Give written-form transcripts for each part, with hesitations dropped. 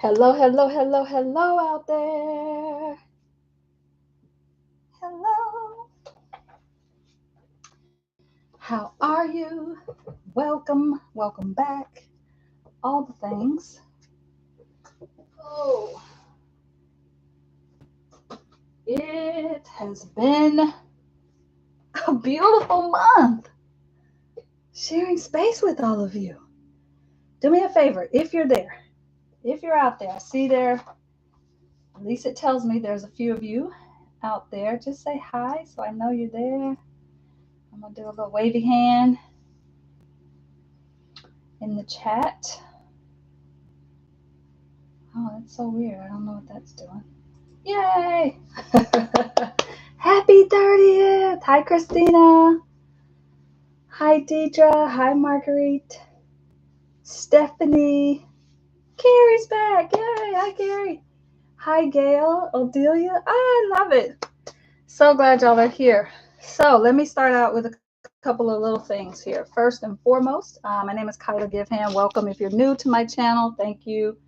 Hello, hello, hello, hello out there. Hello. How are you? Welcome, welcome back. All the things. Oh, it has been a beautiful month sharing space with all of you. Do me a favor if you're there, if you're out there, I see there, at least it tells me there's a few of you out there. Just say hi so I know you're there. I'm going to do a little wavy hand in the chat. Oh, that's so weird. I don't know what that's doing. Yay! Happy 30th! Hi, Christina. Hi, Deidre. Hi, Marguerite. Stephanie. Carrie's back. Yay! Hi, Carrie. Hi, Gail. Odelia. I love it. So glad y'all are here. So let me start out with a couple of little things here. First and foremost, my name is Kiala Givehand. Welcome. If you're new to my channel, thank you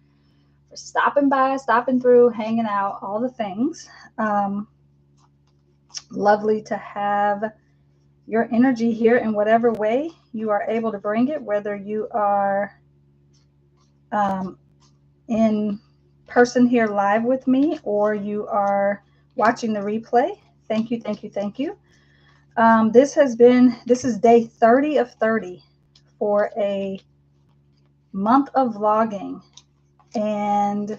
for stopping by, stopping through, hanging out, all the things. Lovely to have your energy here in whatever way you are able to bring it, whether you are in person here live with me or you are watching the replay. Thank you, thank you, thank you. This is day 30 of 30 for a month of vlogging. And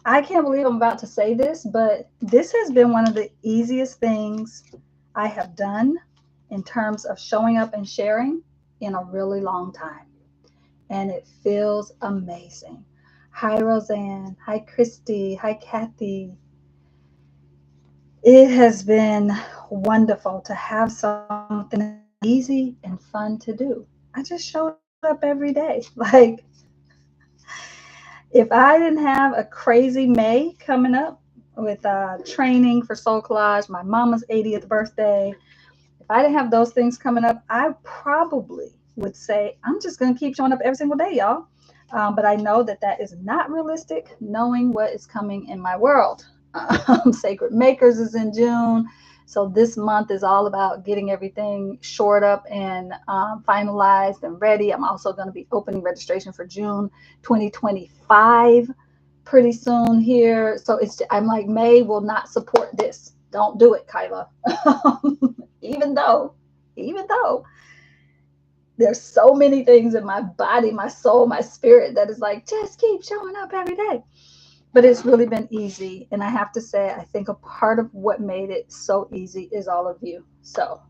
I can't believe I'm about to say this, but this has been one of the easiest things I have done in terms of showing up and sharing in a really long time. And it feels amazing. Hi, Roseanne. Hi, Christy. Hi, Kathy. It has been wonderful to have something easy and fun to do. I just showed up every day. Like, if I didn't have a crazy May coming up with training for Soul Collage, my mama's 80th birthday, if I didn't have those things coming up, I probably would say, I'm just going to keep showing up every single day, y'all. But I know that that is not realistic, knowing what is coming in my world. Sacred Makers is in June. So this month is all about getting everything shored up and finalized and ready. I'm also going to be opening registration for June 2025 pretty soon here. So I'm like, May will not support this. Don't do it, Kyla. even though there's so many things in my body, my soul, my spirit that is like, just keep showing up every day. But it's really been easy. And I have to say, I think a part of what made it so easy is all of you. So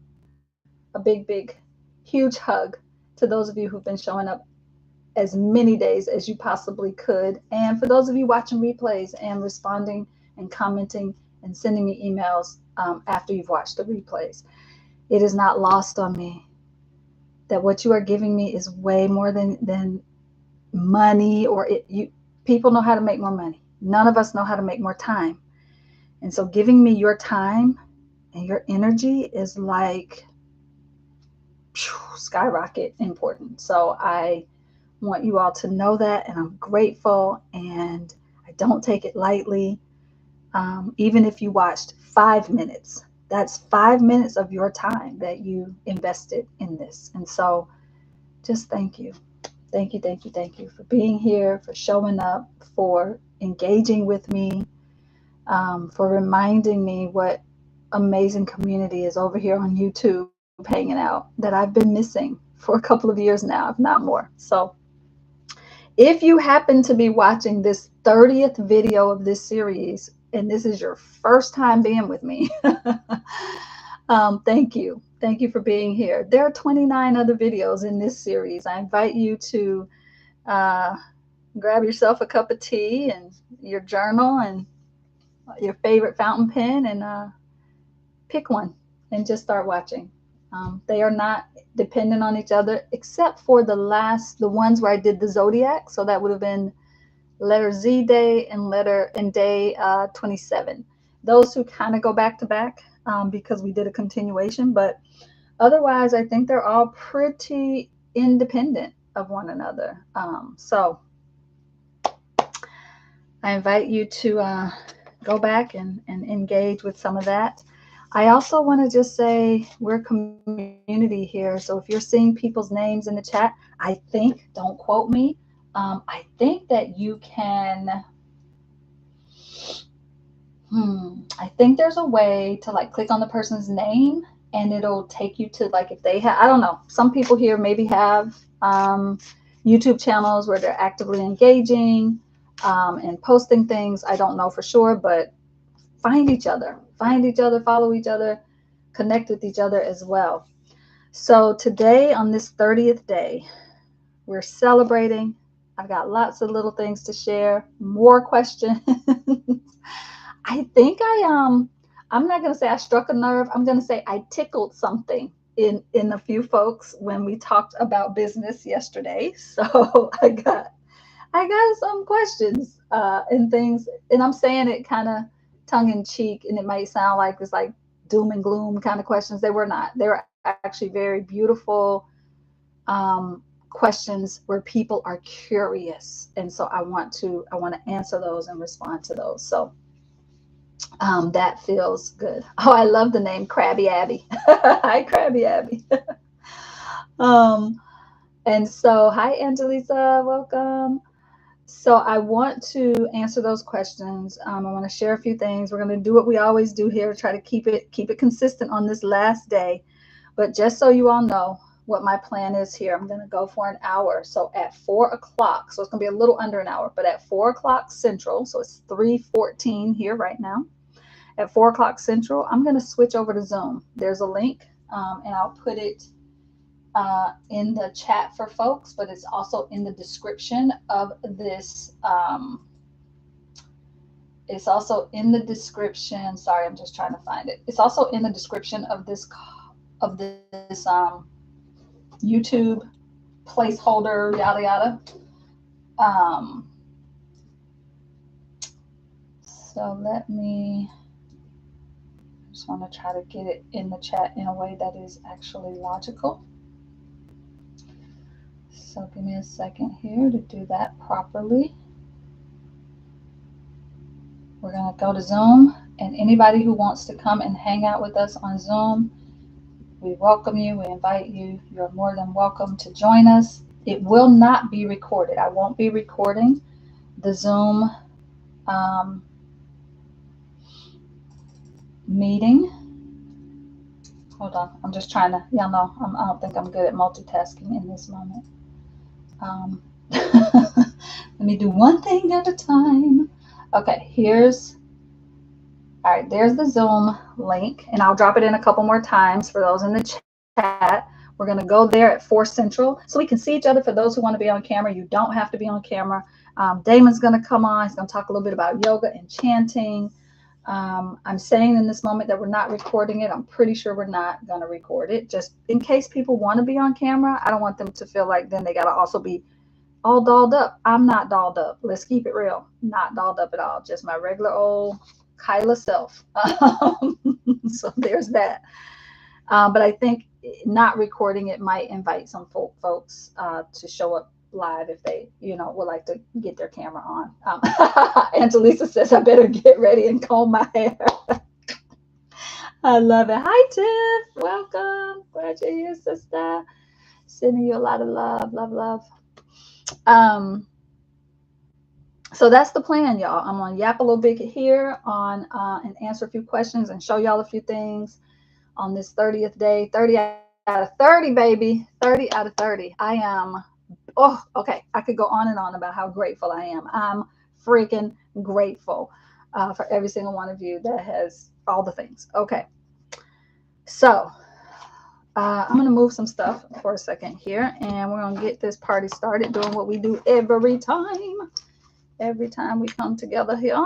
a big, huge hug to those of you who've been showing up as many days as you possibly could. And for those of you watching replays and responding and commenting and sending me emails after you've watched the replays, it is not lost on me that what you are giving me is way more than money or people know how to make more money. None of us know how to make more time. And so giving me your time and your energy is like skyrocket important. So I want you all to know that, and I'm grateful, and I don't take it lightly. Even if you watched 5 minutes, that's 5 minutes of your time that you invested in this. And so just thank you. Thank you, thank you, thank you for being here, for showing up, for engaging with me, for reminding me what amazing community is over here on YouTube hanging out that I've been missing for a couple of years now, if not more. So if you happen to be watching this 30th video of this series, and this is your first time being with me, thank you. Thank you for being here. There are 29 other videos in this series. I invite you to grab yourself a cup of tea and your journal and your favorite fountain pen and pick one and just start watching. They are not dependent on each other, except for the ones where I did the zodiac. So that would have been letter Z day and day 27. Those two kind of go back to back because we did a continuation, but otherwise I think they're all pretty independent of one another. So I invite you to go back and engage with some of that. I also want to just say we're a community here. So if you're seeing people's names in the chat, I think, don't quote me, I think that you can, I think there's a way to like click on the person's name and it'll take you to like if they have, I don't know, some people here maybe have YouTube channels where they're actively engaging and posting things. I don't know for sure, but find each other, follow each other, connect with each other as well. So today on this 30th day, we're celebrating. I've got lots of little things to share, more questions. I think I'm not going to say I struck a nerve. I'm going to say I tickled something in a few folks when we talked about business yesterday. So I got some questions and things, and I'm saying it kind of tongue in cheek, and it might sound like it's like doom and gloom kind of questions. They were not. They were actually very beautiful questions where people are curious, and so I want to answer those and respond to those. So that feels good. Oh, I love the name Krabby Abby. Hi, Krabby Abby. um, and so hi, Angelisa, welcome. So I want to answer those questions. I want to share a few things. We're going to do what we always do here, try to keep it consistent on this last day. But just so you all know what my plan is here, I'm going to go for an hour. So at 4 o'clock, so it's going to be a little under an hour, but at 4 o'clock Central, so it's 3:14 here right now. At 4 o'clock Central, I'm going to switch over to Zoom. There's a link, and I'll put it in the chat for folks, but it's also in the description of this. It's also in the description. Sorry, I'm just trying to find it. It's also in the description of this YouTube placeholder, yada yada. So let me. Just want to try to get it in the chat in a way that is actually logical. So give me a second here to do that properly. We're going to go to Zoom, and anybody who wants to come and hang out with us on Zoom, we welcome you. We invite you. You're more than welcome to join us. It will not be recorded. I won't be recording the Zoom meeting. Hold on. I'm just trying to, y'all know, I don't think I'm good at multitasking in this moment. Let me do one thing at a time. Okay, all right, there's the Zoom link, and I'll drop it in a couple more times for those in the chat. We're going to go there at 4 Central so we can see each other. For those who want to be on camera, you don't have to be on camera. Damon's going to come on. He's going to talk a little bit about yoga and chanting. I'm saying in this moment that we're not recording it. I'm pretty sure we're not going to record it, just in case people want to be on camera. I don't want them to feel like then they got to also be all dolled up. I'm not dolled up. Let's keep it real. Not dolled up at all. Just my regular old Kiala self. So there's that. But I think not recording it might invite some folks to show up live if they, would like to get their camera on. Angelisa says I better get ready and comb my hair. I love it. Hi, Tiff. Welcome. Glad you're here, sister. Sending you a lot of love, love. So that's the plan, y'all. I'm gonna yap a little bit here on and answer a few questions and show y'all a few things on this 30th day. 30 out of 30, baby. 30 out of 30. I am, okay. I could go on and on about how grateful I am. I'm freaking grateful for every single one of you that has all the things. Okay. So I'm going to move some stuff for a second here, and we're going to get this party started doing what we do every time. Every time we come together here.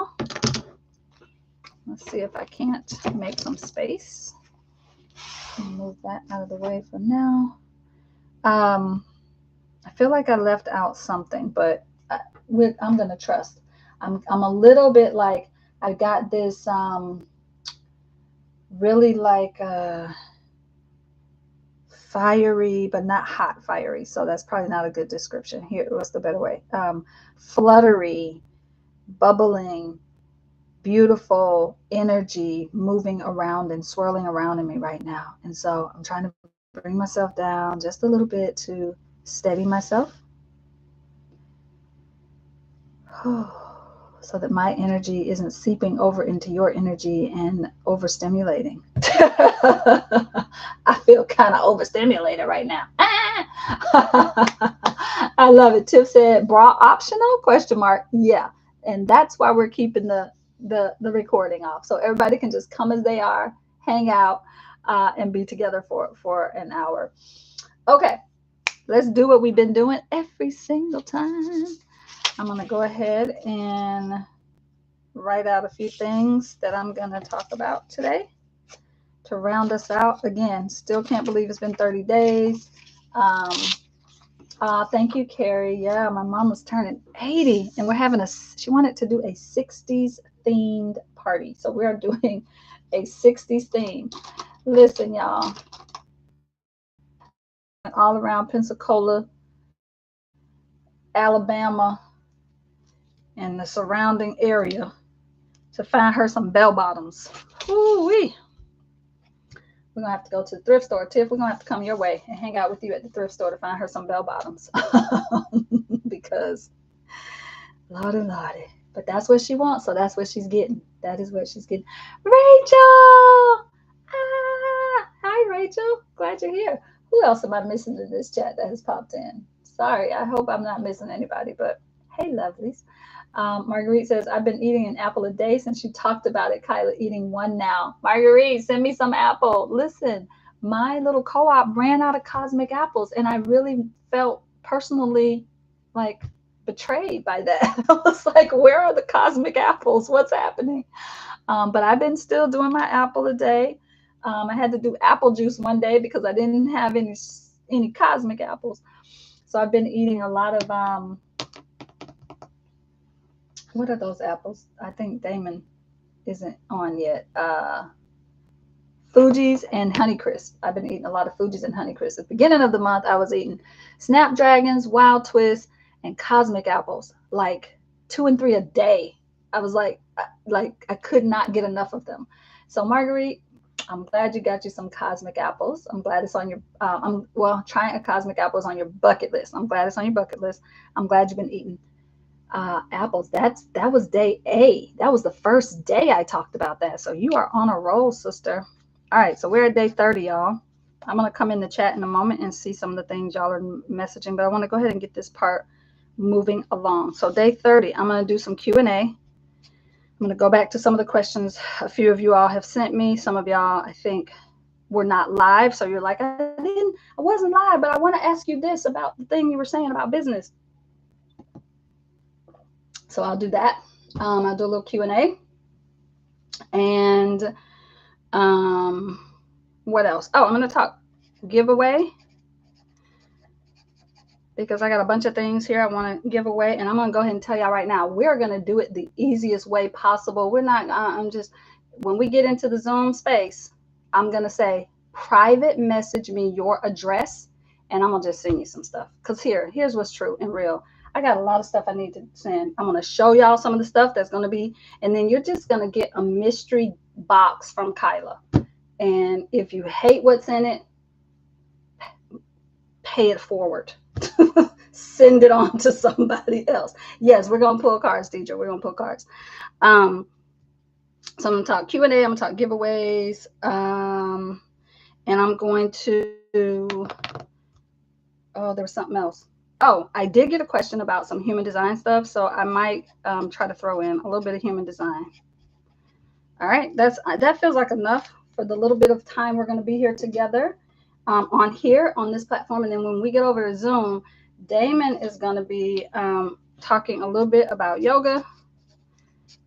Let's see if I can't make some space. Move that out of the way for now. I feel like I left out something, but I'm going to trust. I'm a little bit like, I got this really like fiery, but not hot fiery. So that's probably not a good description. Here, what's the better way? Fluttery bubbling, beautiful energy moving around and swirling around in me right now. And so I'm trying to bring myself down just a little bit to steady myself so that my energy isn't seeping over into your energy and overstimulating. I feel kind of overstimulated right now. I love it. Tiff said, bra optional? Question mark. Yeah. And that's why we're keeping the recording off. So everybody can just come as they are, hang out, and be together for an hour. Okay. Let's do what we've been doing every single time. I'm going to go ahead and write out a few things that I'm going to talk about today to round us out. Again, still can't believe it's been 30 days. Thank you, Carrie. Yeah, my mom was turning 80 and we're having she wanted to do a 60s themed party. So we are doing a 60s theme. Listen, y'all, all around Pensacola, Alabama, and the surrounding area to find her some bell bottoms. Ooh-wee. We're going to have to go to the thrift store. Tiff, we're going to have to come your way and hang out with you at the thrift store to find her some bell bottoms. Because, lordy, lordy. But that's what she wants, so that's what she's getting. That is what she's getting. Rachel! Hi, Rachel. Glad you're here. Who else am I missing in this chat that has popped in? Sorry, I hope I'm not missing anybody, but hey, lovelies. Marguerite says, I've been eating an apple a day since you talked about it. Kyla, eating one now. Marguerite, send me some apple. Listen, my little co-op ran out of cosmic apples, and I really felt personally like betrayed by that. I was like, where are the cosmic apples? What's happening? But I've been still doing my apple a day. I had to do apple juice one day because I didn't have any cosmic apples. So I've been eating a lot of what are those apples? I think Damon isn't on yet. Fuji's and Honeycrisp. I've been eating a lot of Fuji's and Honeycrisp. At the beginning of the month, I was eating Snapdragons, Wild Twists, and Cosmic Apples, like 2 and 3 a day. I was like I could not get enough of them. So Marguerite, I'm glad you got you some cosmic apples. I'm glad it's on your, trying a cosmic apple is on your bucket list. I'm glad it's on your bucket list. I'm glad you've been eating apples. That was day A. That was the first day I talked about that. So you are on a roll, sister. All right, so we're at day 30, y'all. I'm going to come in the chat in a moment and see some of the things y'all are messaging, but I want to go ahead and get this part moving along. So day 30, I'm going to do some Q&A. I'm going to go back to some of the questions a few of you all have sent me. Some of y'all, I think, were not live. So you're like, I wasn't live, but I want to ask you this about the thing you were saying about business. So I'll do that. I'll do a little Q&A. And what else? Oh, I'm going to talk giveaway, because I got a bunch of things here I want to give away. And I'm going to go ahead and tell y'all right now, we're going to do it the easiest way possible. We're not, when we get into the Zoom space, I'm going to say, private message me your address, and I'm going to just send you some stuff. Because here's what's true and real. I got a lot of stuff I need to send. I'm going to show y'all some of the stuff that's going to be, and then you're just going to get a mystery box from Kyla. And if you hate what's in it, pay it forward. Send it on to somebody else. Yes, we're going to pull cards, teacher. We're going to pull cards. So I'm going to talk Q&A. I'm going to talk giveaways. And I'm going to, oh, there was something else. Oh, I did get a question about some human design stuff. So I might try to throw in a little bit of human design. All right. That feels like enough for the little bit of time we're going to be here together on this platform. And then when we get over to Zoom, Damon is going to be talking a little bit about yoga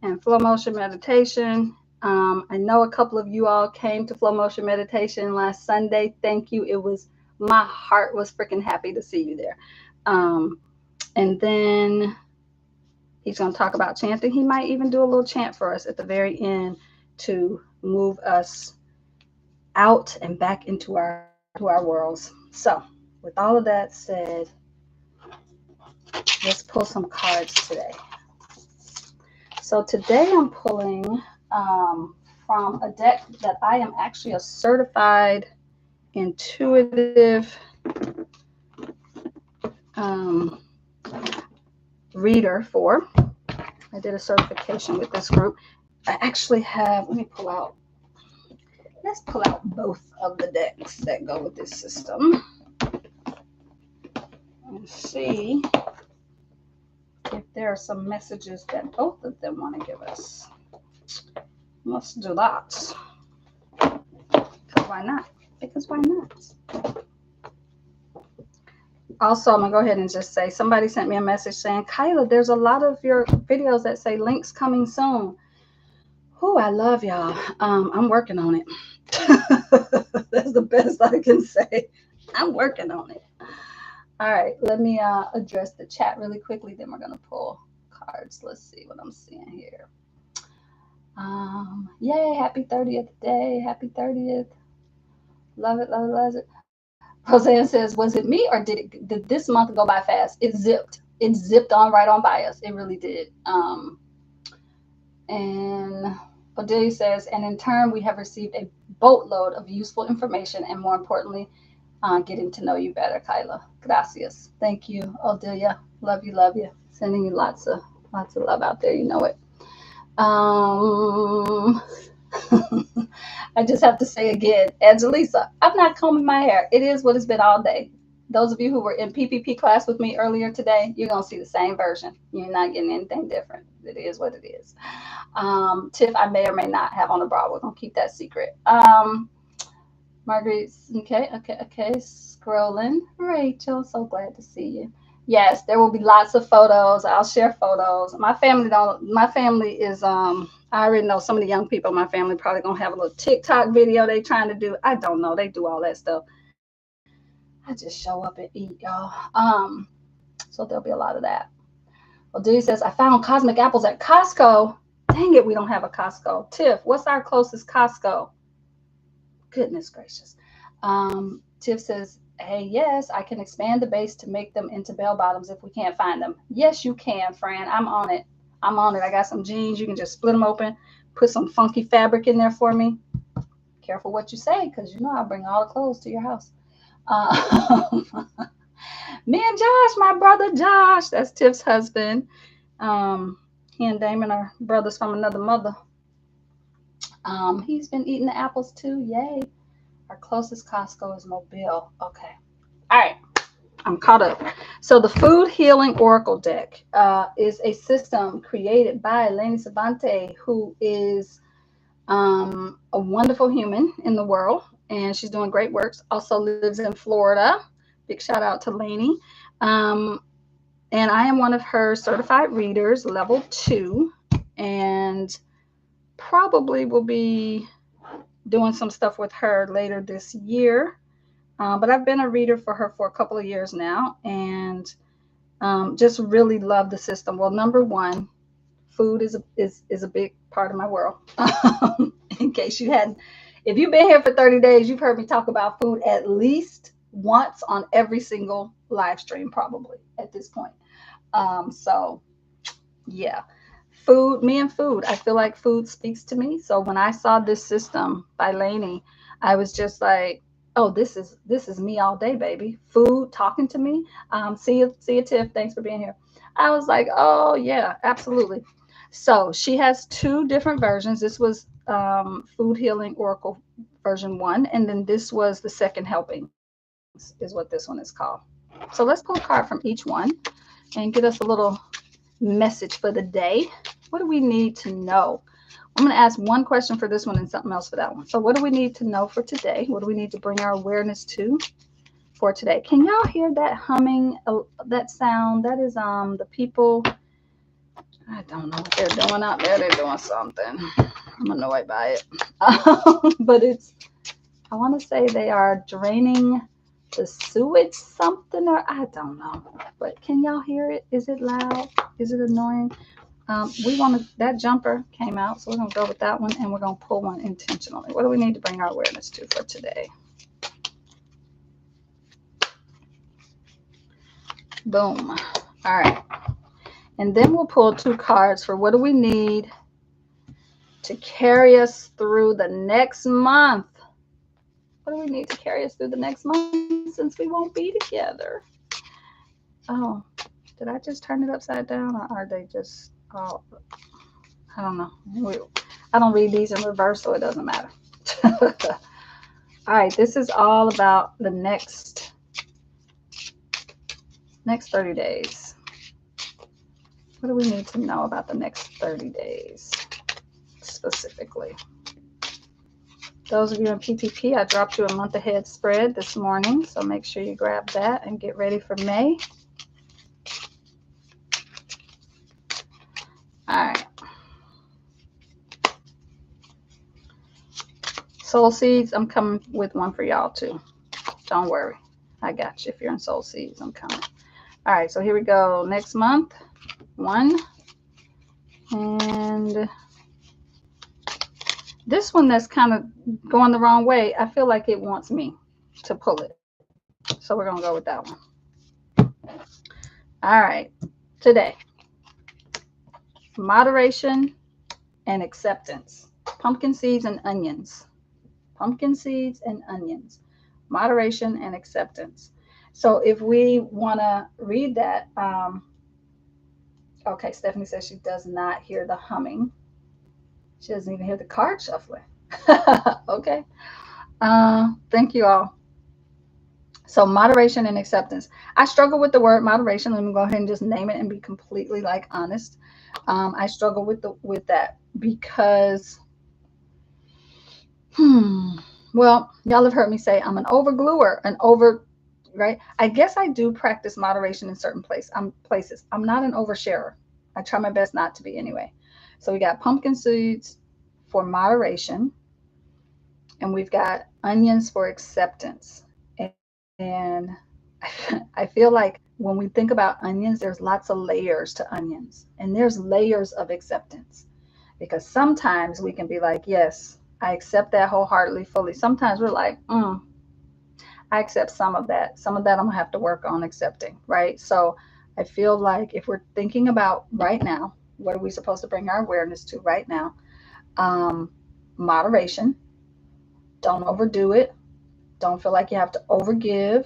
and flow motion meditation. I know a couple of you all came to flow motion meditation last Sunday. Thank you. My heart was freaking happy to see you there. And then he's going to talk about chanting. He might even do a little chant for us at the very end to move us out and back into our worlds. So with all of that said, let's pull some cards today. So today I'm pulling from a deck that I am actually a certified intuitive reader for. I did a certification with this group. I actually have, let's pull out both of the decks that go with this system and see if there are some messages that both of them want to give us. Let's do that. Because why not? Because why not? Also, I'm going to go ahead and just say, somebody sent me a message saying, Kyla, there's a lot of your videos that say links coming soon. Oh, I love y'all. I'm working on it. That's the best I can say. I'm working on it. All right, let me address the chat really quickly. Then we're going to pull cards. Let's see what I'm seeing here. Yay, happy 30th day. Happy 30th. Love it, love it, love it. Roseanne says, was it me or did this month go by fast? It zipped. It zipped on right on by us. It really did. And Odelia says, and in turn, we have received a boatload of useful information and more importantly, getting to know you better, Kyla. Gracias. Thank you, Odelia. Love you, love you. Sending you lots of love out there. You know it. I just have to say again, Angelisa, I'm not combing my hair. It is what it's been all day. Those of you who were in PPP class with me earlier today, you're going to see the same version. You're not getting anything different. It is what it is. Tiff, I may or may not have on a bra. We're going to keep that secret. Marguerite, okay. Scrolling. Rachel, so glad to see you. Yes, there will be lots of photos. I'll share photos. My family is, I already know some of the young people in my family probably going to have a little TikTok video they trying to do. I don't know. They do all that stuff. I just show up and eat, y'all. So there'll be a lot of that. Well, Dee says, I found cosmic apples at Costco. Dang it, we don't have a Costco. Tiff, what's our closest Costco? Goodness gracious. Tiff says, hey, yes, I can expand the base to make them into bell bottoms if we can't find them. Yes, you can, Fran. I'm on it. I got some jeans. You can just split them open, put some funky fabric in there for me. Careful what you say, because you know I'll bring all the clothes to your house. Me and Josh, my brother Josh, that's Tiff's husband. He and Damon are brothers from another mother. He's been eating the apples too. Yay. Our closest Costco is Mobile. Okay. All right. I'm caught up. So the Food Healing Oracle deck is a system created by Leni Sabante, who is a wonderful human in the world, and she's doing great works. Also lives in Florida. Big shout out to Leni. And I am one of her certified readers, level 2, and probably will be doing some stuff with her later this year. But I've been a reader for her for a couple of years now, and just really love the system. Well, number one, food is a big part of my world. In case you hadn't, if you've been here for 30 days, you've heard me talk about food at least once on every single live stream, probably at this point. So yeah, food, me and food. I feel like food speaks to me. So when I saw this system by Leni, I was just like, oh, this is me all day, baby. Food talking to me. See you, Tiff. Thanks for being here. I was like, oh yeah, absolutely. So she has 2 different versions. This was Food Healing Oracle version 1, and then this was the second helping, is what this one is called. So let's pull a card from each one and get us a little message for the day. What do we need to know? I'm going to ask one question for this one and something else for that one. So what do we need to know for today? What do we need to bring our awareness to for today? Can y'all hear that humming, that sound? That is the people. I don't know what they're doing out there. They're doing something. I'm annoyed by it. But it's, I want to say they are draining the sewage something, or I don't know. But can y'all hear it? Is it loud? Is it annoying? We want to, that jumper came out, so we're going to go with that one, and we're going to pull one intentionally. What do we need to bring our awareness to for today? Boom. All right. And then we'll pull 2 cards for what do we need to carry us through the next month. What do we need to carry us through the next month since we won't be together? Oh, did I just turn it upside down, or are they just, oh, I don't know. I don't read these in reverse, so it doesn't matter. All right, this is all about the next 30 days. What do we need to know about the next 30 days specifically? Those of you in PTP, I dropped you a month ahead spread this morning, so make sure you grab that and get ready for May. All right. Soul Seeds, I'm coming with one for y'all too. Don't worry. I got you. If you're in Soul Seeds, I'm coming. All right, so here we go. Next month, 1. And this one that's kind of going the wrong way, I feel like it wants me to pull it. So we're going to go with that one. All right, today, moderation and acceptance. Pumpkin seeds and onions. Pumpkin seeds and onions. Moderation and acceptance. So if we want to read that, okay, Stephanie says she does not hear the humming. She doesn't even hear the card shuffling. Okay. Thank you all. So moderation and acceptance. I struggle with the word moderation. Let me go ahead and just name it and be completely like honest. I struggle with that because, well, y'all have heard me say I'm an overgluer, right? I guess I do practice moderation in certain places. I'm not an oversharer. I try my best not to be anyway. So we got pumpkin seeds for moderation, and we've got onions for acceptance. And I feel like when we think about onions, there's lots of layers to onions, and there's layers of acceptance, because sometimes we can be like, yes, I accept that wholeheartedly, fully. Sometimes we're like, I accept some of that. Some of that I'm gonna have to work on accepting, right? So I feel like if we're thinking about right now, what are we supposed to bring our awareness to right now? Moderation. Don't overdo it. Don't feel like you have to overgive.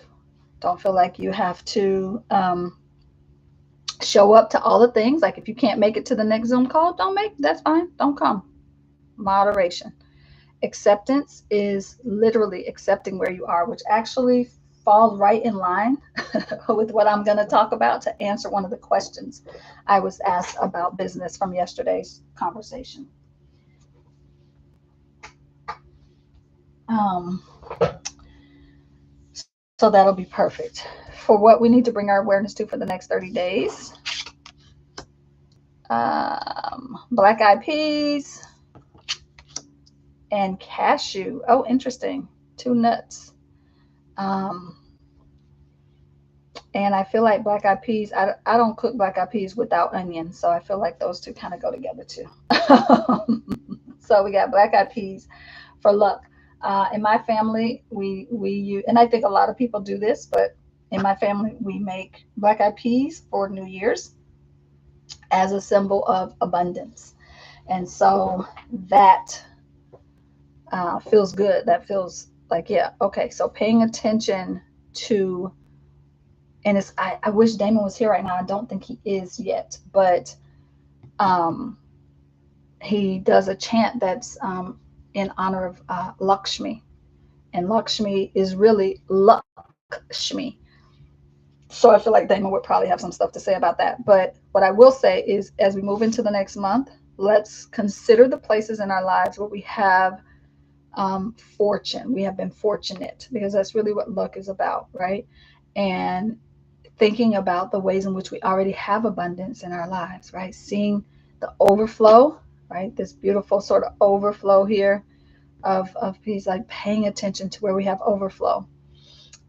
Don't feel like you have to show up to all the things. Like if you can't make it to the next Zoom call, that's fine. Don't come. Moderation. Acceptance is literally accepting where you are, which actually falls right in line with what I'm going to talk about to answer one of the questions I was asked about business from yesterday's conversation. So that'll be perfect for what we need to bring our awareness to for the next 30 days. Black eyed peas and cashew. Oh, interesting. 2 nuts. And I feel like black eyed peas, I don't cook black eyed peas without onions. So I feel like those two kind of go together too. So we got black eyed peas for luck. In my family, we use, and I think a lot of people do this, but in my family, we make black eyed peas for New Year's as a symbol of abundance. And so that feels good. That feels like, yeah, okay. So paying attention to, and it's, I wish Damon was here right now. I don't think he is yet, but he does a chant that's in honor of Lakshmi. And Lakshmi is really Lakshmi. So I feel like Damon would probably have some stuff to say about that. But what I will say is, as we move into the next month, let's consider the places in our lives where we have fortune. We have been fortunate, because that's really what luck is about, right? And thinking about the ways in which we already have abundance in our lives, right? Seeing the overflow, right? This beautiful sort of overflow here of peace, like paying attention to where we have overflow.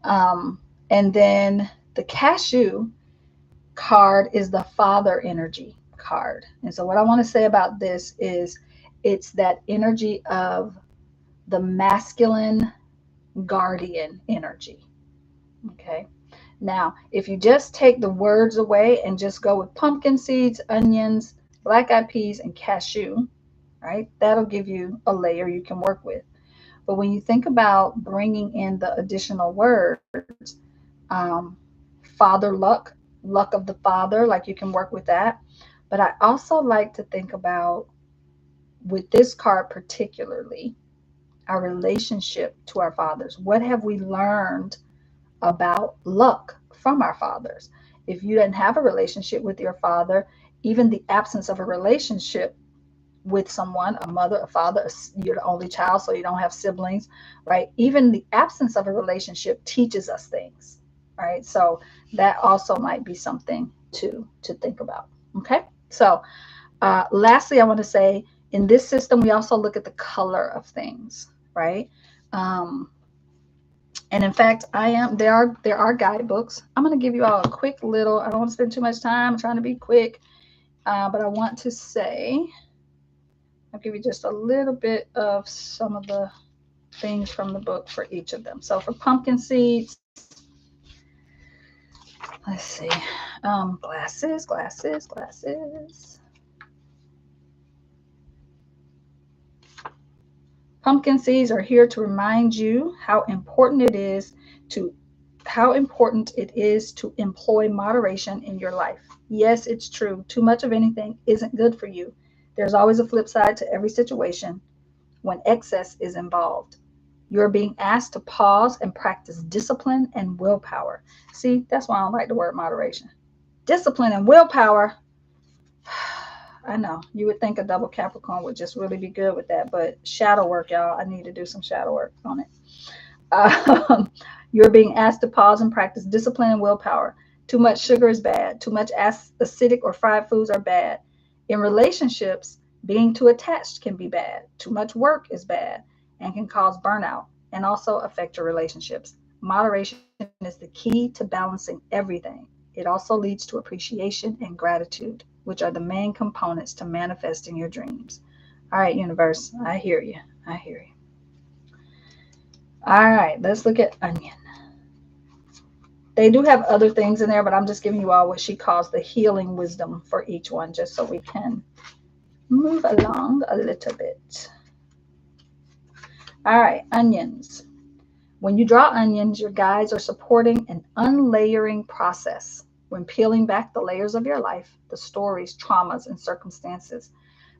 And then the cashew card is the father energy card. And so what I want to say about this is it's that energy of the masculine guardian energy. Okay. Now, if you just take the words away and just go with pumpkin seeds, onions, black-eyed peas, and cashew, right, that'll give you a layer you can work with. But when you think about bringing in the additional words, um, father luck, luck of the father, like you can work with that. But I also like to think about, with this card particularly, our relationship to our fathers. What have we learned about luck from our fathers? If you didn't have a relationship with your father, even the absence of a relationship with someone, a mother, a father, you're the only child, so you don't have siblings, right? Even the absence of a relationship teaches us things, right? So that also might be something to think about. Okay. So lastly, I want to say, in this system, we also look at the color of things, right? Um, and in fact, there are guidebooks. I'm going to give you all a quick little. I don't want to spend too much time. I'm trying to be quick, but I want to say, I'll give you just a little bit of some of the things from the book for each of them. So for pumpkin seeds, let's see, glasses. Pumpkin seeds are here to remind you to how important it is to employ moderation in your life. Yes, it's true. Too much of anything isn't good for you. There's always a flip side to every situation when excess is involved. You're being asked to pause and practice discipline and willpower. See, that's why I don't like the word moderation. Discipline and willpower. I know you would think a double Capricorn would just really be good with that, but shadow work, y'all. I need to do some shadow work on it. You're being asked to pause and practice discipline and willpower. Too much sugar is bad. Too much acidic or fried foods are bad. In relationships, being too attached can be bad. Too much work is bad and can cause burnout and also affect your relationships. Moderation is the key to balancing everything. It also leads to appreciation and gratitude, which are the main components to manifesting your dreams. All right, universe, I hear you. I hear you. All right, let's look at onion. They do have other things in there, but I'm just giving you all what she calls the healing wisdom for each one, just so we can move along a little bit. All right, onions. When you draw onions, your guides are supporting an unlayering process. When peeling back the layers of your life, the stories, traumas, and circumstances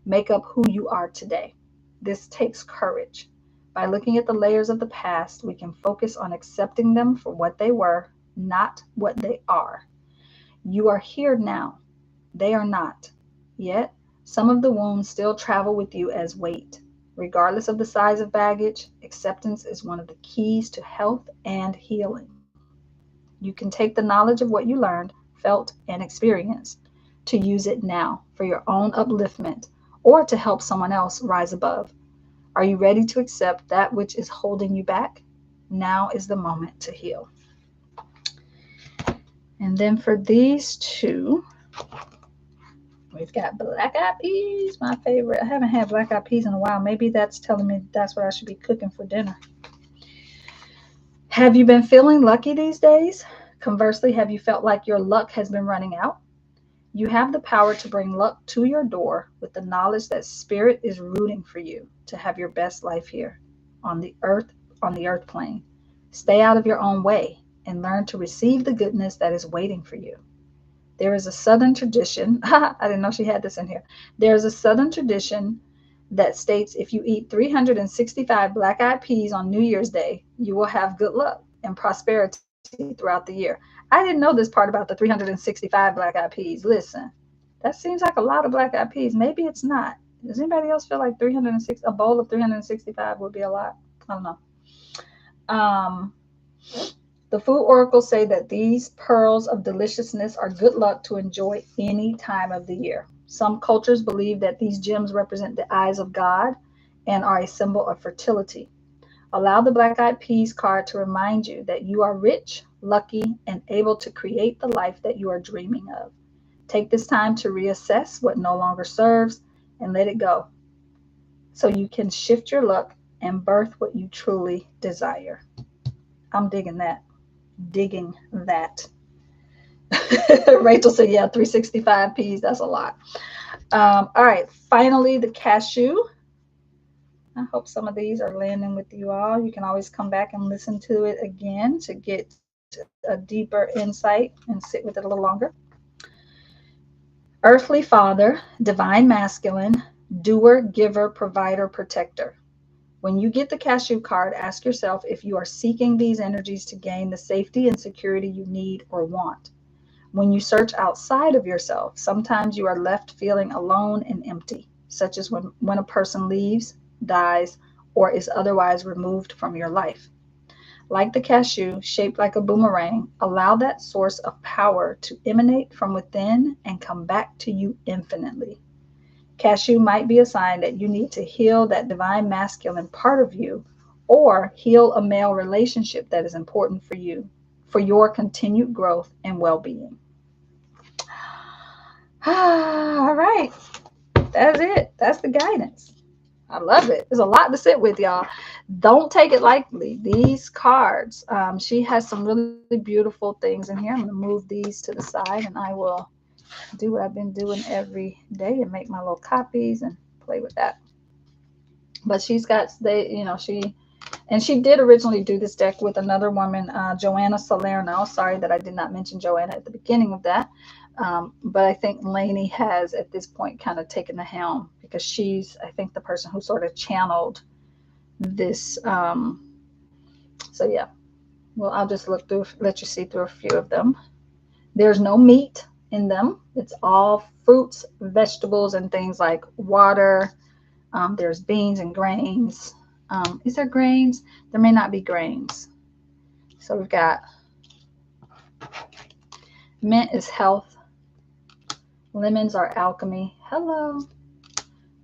make up who you are today. This takes courage. By looking at the layers of the past, we can focus on accepting them for what they were, not what they are. You are here now. They are not. Yet, some of the wounds still travel with you as weight. Regardless of the size of baggage, acceptance is one of the keys to health and healing. You can take the knowledge of what you learned, felt, and experienced to use it now for your own upliftment or to help someone else rise above. Are you ready to accept that which is holding you back? Now is the moment to heal. And then for these two, we've got black-eyed peas, my favorite. I haven't had black-eyed peas in a while. Maybe that's telling me that's what I should be cooking for dinner. Have you been feeling lucky these days? Conversely, have you felt like your luck has been running out? You have the power to bring luck to your door with the knowledge that spirit is rooting for you to have your best life here on the earth plane. Stay out of your own way and learn to receive the goodness that is waiting for you. There is a Southern tradition. I didn't know she had this in here. There's a Southern tradition that states if you eat 365 black-eyed peas on New Year's Day, you will have good luck and prosperity throughout the year. I didn't know this part about the 365 black-eyed peas. Listen, that seems like a lot of black-eyed peas. Maybe it's not. Does anybody else feel like a bowl of 365 would be a lot? I don't know. The food oracles say that these pearls of deliciousness are good luck to enjoy any time of the year. Some cultures believe that these gems represent the eyes of God and are a symbol of fertility. Allow the black-eyed peas card to remind you that you are rich, lucky, and able to create the life that you are dreaming of. Take this time to reassess what no longer serves and let it go so you can shift your luck and birth what you truly desire. I'm digging that. digging that. Rachel said, yeah, 365 P's. That's a lot. All right. Finally, the cashew. I hope some of these are landing with you all. You can always come back and listen to it again to get a deeper insight and sit with it a little longer. Earthly Father, Divine Masculine, Doer, Giver, Provider, Protector. When you get the cashew card, ask yourself if you are seeking these energies to gain the safety and security you need or want. When you search outside of yourself, sometimes you are left feeling alone and empty, such as when a person leaves, dies, or is otherwise removed from your life. Like the cashew, shaped like a boomerang, allow that source of power to emanate from within and come back to you infinitely. Cashew might be a sign that you need to heal that divine masculine part of you or heal a male relationship that is important for you, for your continued growth and well-being. All right. That's it. That's the guidance. I love it. There's a lot to sit with, y'all. Don't take it lightly. These cards, she has some really beautiful things in here. I'm going to move these to the side and I will do what I've been doing every day and make my little copies and play with that. But she's got, she did originally do this deck with another woman, Joanna Salerno. Sorry that I did not mention Joanna at the beginning of that. But I think Lainey has at this point kind of taken the helm because she's, I think, the person who sort of channeled this. So yeah, well, I'll just look through, let you see through a few of them. There's no meat in them. It's all fruits, vegetables, and things like water. There's beans and grains. Is there grains? There may not be grains. So we've got mint is health. Lemons are alchemy. Hello.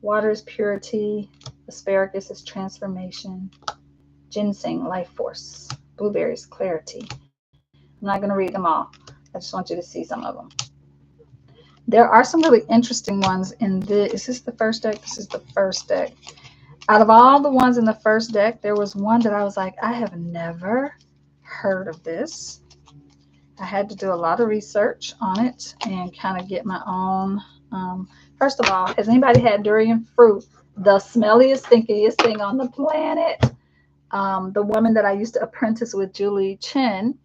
Water is purity. Asparagus is transformation. Ginseng, life force. Blueberries, clarity. I'm not going to read them all. I just want you to see some of them. There are some really interesting ones in this. Is this the first deck? This is the first deck. Out of all the ones in the first deck, there was one that I was like, I have never heard of this. I had to do a lot of research on it and kind of get my own. First of all, has anybody had durian fruit? The smelliest, stinkiest thing on the planet. The woman that I used to apprentice with, Julie Chen,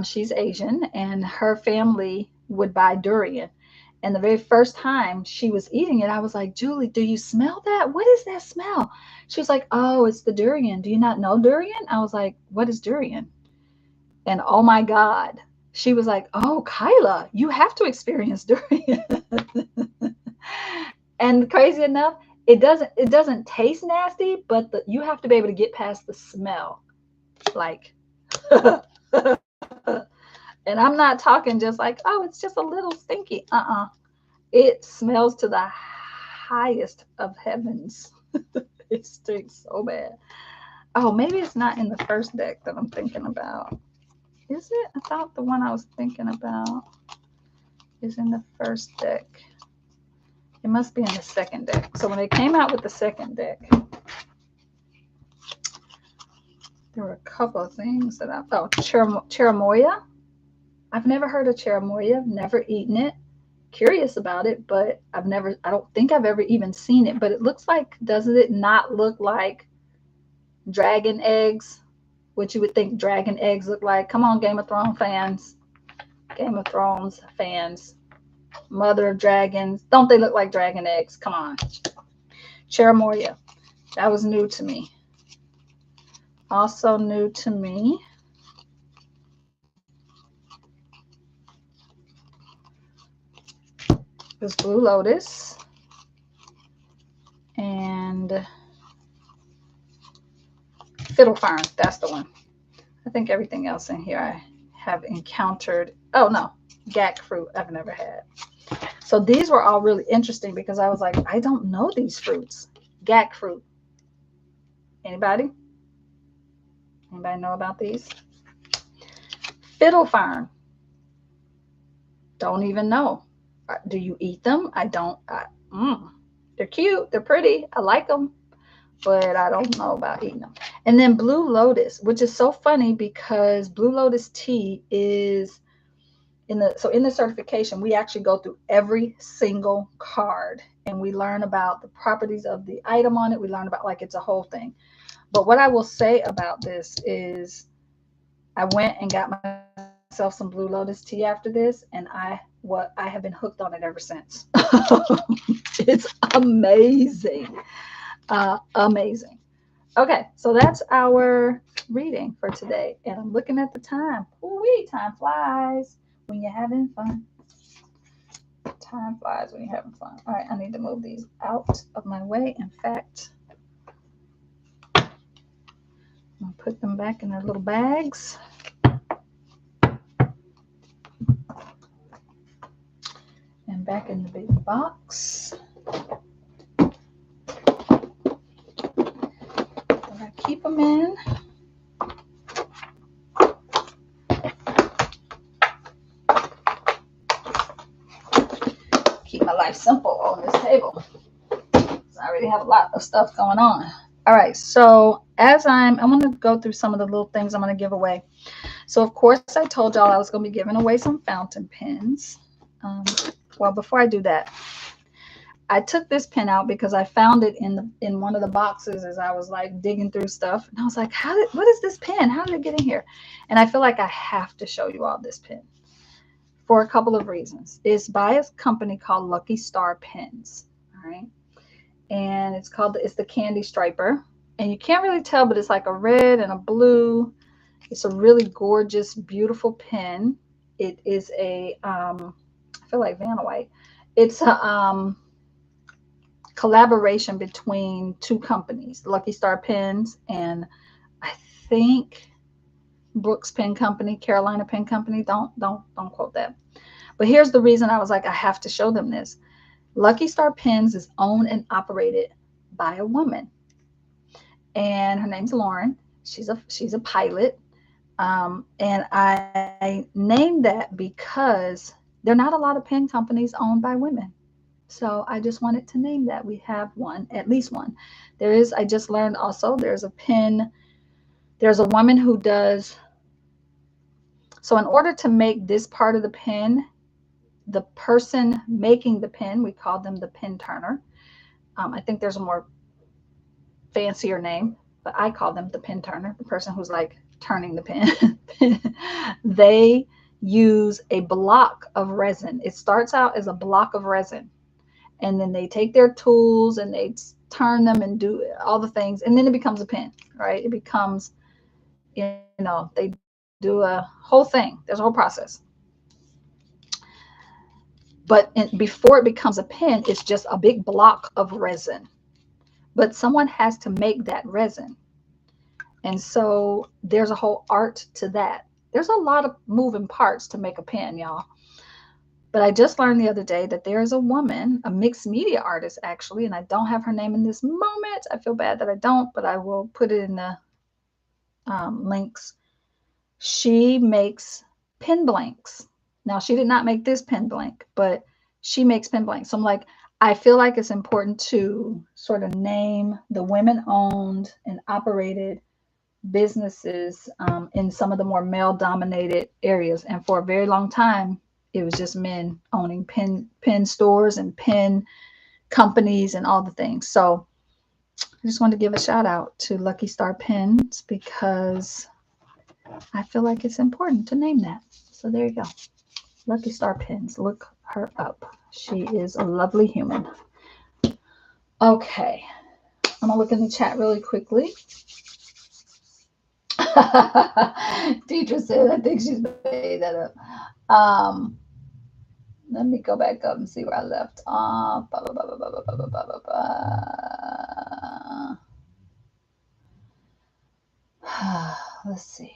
she's Asian, and her family would buy durian. And the very first time she was eating it, I was like, Julie, do you smell that? What is that smell? She was like, oh, it's the durian. Do you not know durian? I was like, what is durian? And oh my God, she was like, oh, Kyla, you have to experience durian. And crazy enough, it doesn't taste nasty, but you have to be able to get past the smell. Like, and I'm not talking just like, oh, it's just a little stinky. It smells to the highest of heavens. It stinks so bad. Oh, maybe it's not in the first deck that I'm thinking about. Is it? I thought the one I was thinking about is in the first deck. It must be in the second deck. So when they came out with the second deck, there were a couple of things that cherimoya. I've never heard of cherimoya, never eaten it. Curious about it, but I don't think I've ever even seen it. But it looks like, doesn't it not look like dragon eggs? What you would think dragon eggs look like. Come on, Game of Thrones fans. Game of Thrones fans. Mother of dragons. Don't they look like dragon eggs? Come on. Cherimoya. That was new to me. Also new to me. Was Blue Lotus. And Fiddle Fern. That's the one. I think everything else in here I have encountered. Oh, no. Gack fruit I've never had. So these were all really interesting because I was like, I don't know these fruits. Gack fruit. Anybody? Anybody know about these? Fiddle Fern. Don't even know. Do you eat them? I don't. They're cute. They're pretty. I like them. but I don't know about eating them. And then Blue Lotus, which is so funny because Blue Lotus tea is in the certification, we actually go through every single card and we learn about the properties of the item on it. We learn about, like, it's a whole thing. But what I will say about this is I went and got myself some Blue Lotus tea after this, and I have been hooked on it ever since. It's amazing. Amazing. Okay, so that's our reading for today. And I'm looking at the time. Ooh-wee, time flies when you're having fun. Time flies when you're having fun. All right, I need to move these out of my way. In fact, I'll put them back in their little bags. And back in the big box. I keep them in. Keep my life simple on this table. I already have a lot of stuff going on. All right, so as I'm going to go through some of the little things I'm going to give away. So of course I told y'all I was going to be giving away some fountain pens. Well, before I do that, I took this pen out because I found it in one of the boxes as I was like digging through stuff. And I was like, what is this pen? How did it get in here? And I feel like I have to show you all this pen for a couple of reasons. It's by a company called Lucky Star Pens. All right. And it's the Candy Striper. And you can't really tell, but it's like a red and a blue. It's a really gorgeous, beautiful pen. It is I feel like Vanna White. It's a collaboration between two companies, Lucky Star Pens and I think Brooks Pen Company, Carolina Pen Company. Don't quote that. But here's the reason I was like, I have to show them this. Lucky Star Pens is owned and operated by a woman, and her name's Lauren. She's a pilot, and I named that because there are not a lot of pen companies owned by women. So I just wanted to name that. We have one, at least one. I just learned also there's a woman who does. So in order to make this part of the pen, the person making the pen, we call them the pen turner. I think there's a more fancier name, but I call them the pen turner, the person who's like turning the pen. They use a block of resin. It starts out as a block of resin. And then they take their tools and they turn them and do all the things. And then it becomes a pen, right? It becomes, they do a whole thing. There's a whole process. But before it becomes a pen, it's just a big block of resin. But someone has to make that resin. And so there's a whole art to that. There's a lot of moving parts to make a pen, y'all. But I just learned the other day that there is a woman, a mixed media artist, actually, and I don't have her name in this moment. I feel bad that I don't, but I will put it in the links. She makes pen blanks. Now, she did not make this pen blank, but she makes pen blanks. So I'm like, I feel like it's important to sort of name the women-owned and operated businesses in some of the more male-dominated areas. And for a very long time, it was just men owning pen stores and pen companies and all the things. So I just wanted to give a shout out to Lucky Star Pens because I feel like it's important to name that. So there you go. Lucky Star Pens. Look her up. She is a lovely human. Okay. I'm going to look in the chat really quickly. Deidre said, I think she's made that up. Let me go back up and see where I left off. Let's see.